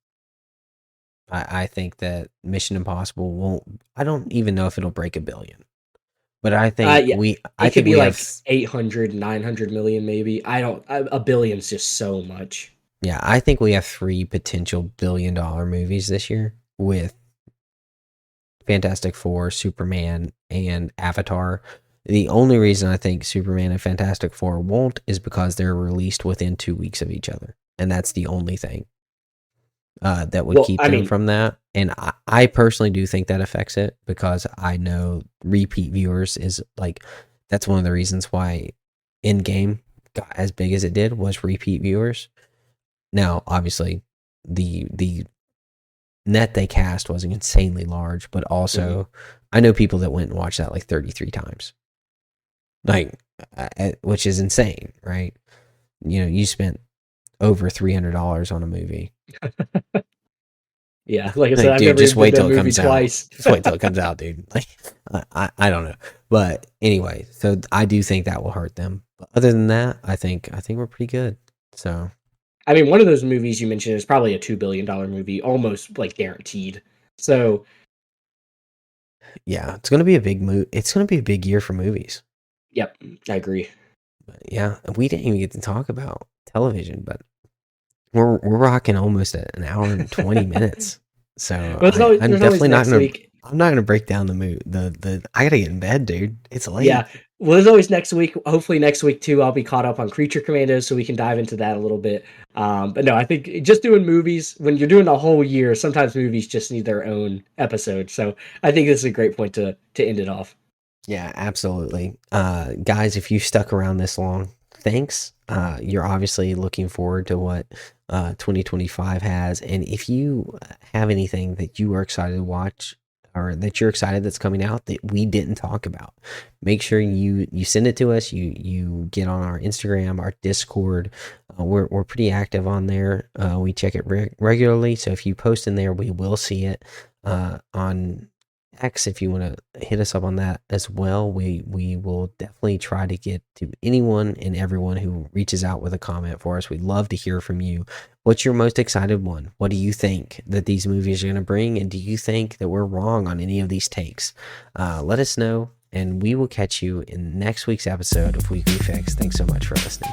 I think that Mission Impossible won't. I don't even know if it'll break $1 billion. But I think I think we like 800, 900 million, maybe. $1 billion's just so much. Yeah, I think we have 3 potential $1 billion movies this year with Fantastic Four, Superman, and Avatar. The only reason I think Superman and Fantastic Four won't is because they're released within 2 weeks of each other. And that's the only thing that would keep them from that. And I personally do think that affects it because I know repeat viewers is like, that's one of the reasons why Endgame got as big as it did was repeat viewers. Now, obviously, the net they cast was insanely large, but also I know people that went and watched that like 33 times. Like, which is insane, right? You spent over $300 on a movie. Yeah, like I said, dude, just wait till it comes out. Just wait till it comes out, dude. Like, I don't know, but anyway, so I do think that will hurt them. But other than that, I think we're pretty good. So, I mean, one of those movies you mentioned is probably a $2 billion movie, almost like guaranteed. So, yeah, it's gonna be a big It's gonna be a big year for movies. Yep, I agree. But yeah, we didn't even get to talk about television, but we're rocking almost an hour and 20 minutes. So I'm definitely not gonna. I'm not gonna break down the. I gotta get in bed, dude. It's late. Yeah. Well, there's always next week. Hopefully next week too, I'll be caught up on Creature Commandos, so we can dive into that a little bit. But no, I think just doing movies when you're doing a whole year, sometimes movies just need their own episode. So I think this is a great point to end it off. Yeah, absolutely. Guys, if you stuck around this long, thanks. You're obviously looking forward to what 2025 has. And if you have anything that you are excited to watch or that you're excited that's coming out that we didn't talk about, make sure you send it to us. You get on our Instagram, our Discord. We're pretty active on there. We check it regularly. So if you post in there, we will see it on X. If you want to hit us up on that as well, we will definitely try to get to anyone and everyone who reaches out with a comment for us. We'd love to hear from you. What's your most excited one? What do you think that these movies are going to bring? And do you think that we're wrong on any of these takes? Let us know, and we will catch you in next week's episode of Weekly Fix. Thanks so much for listening.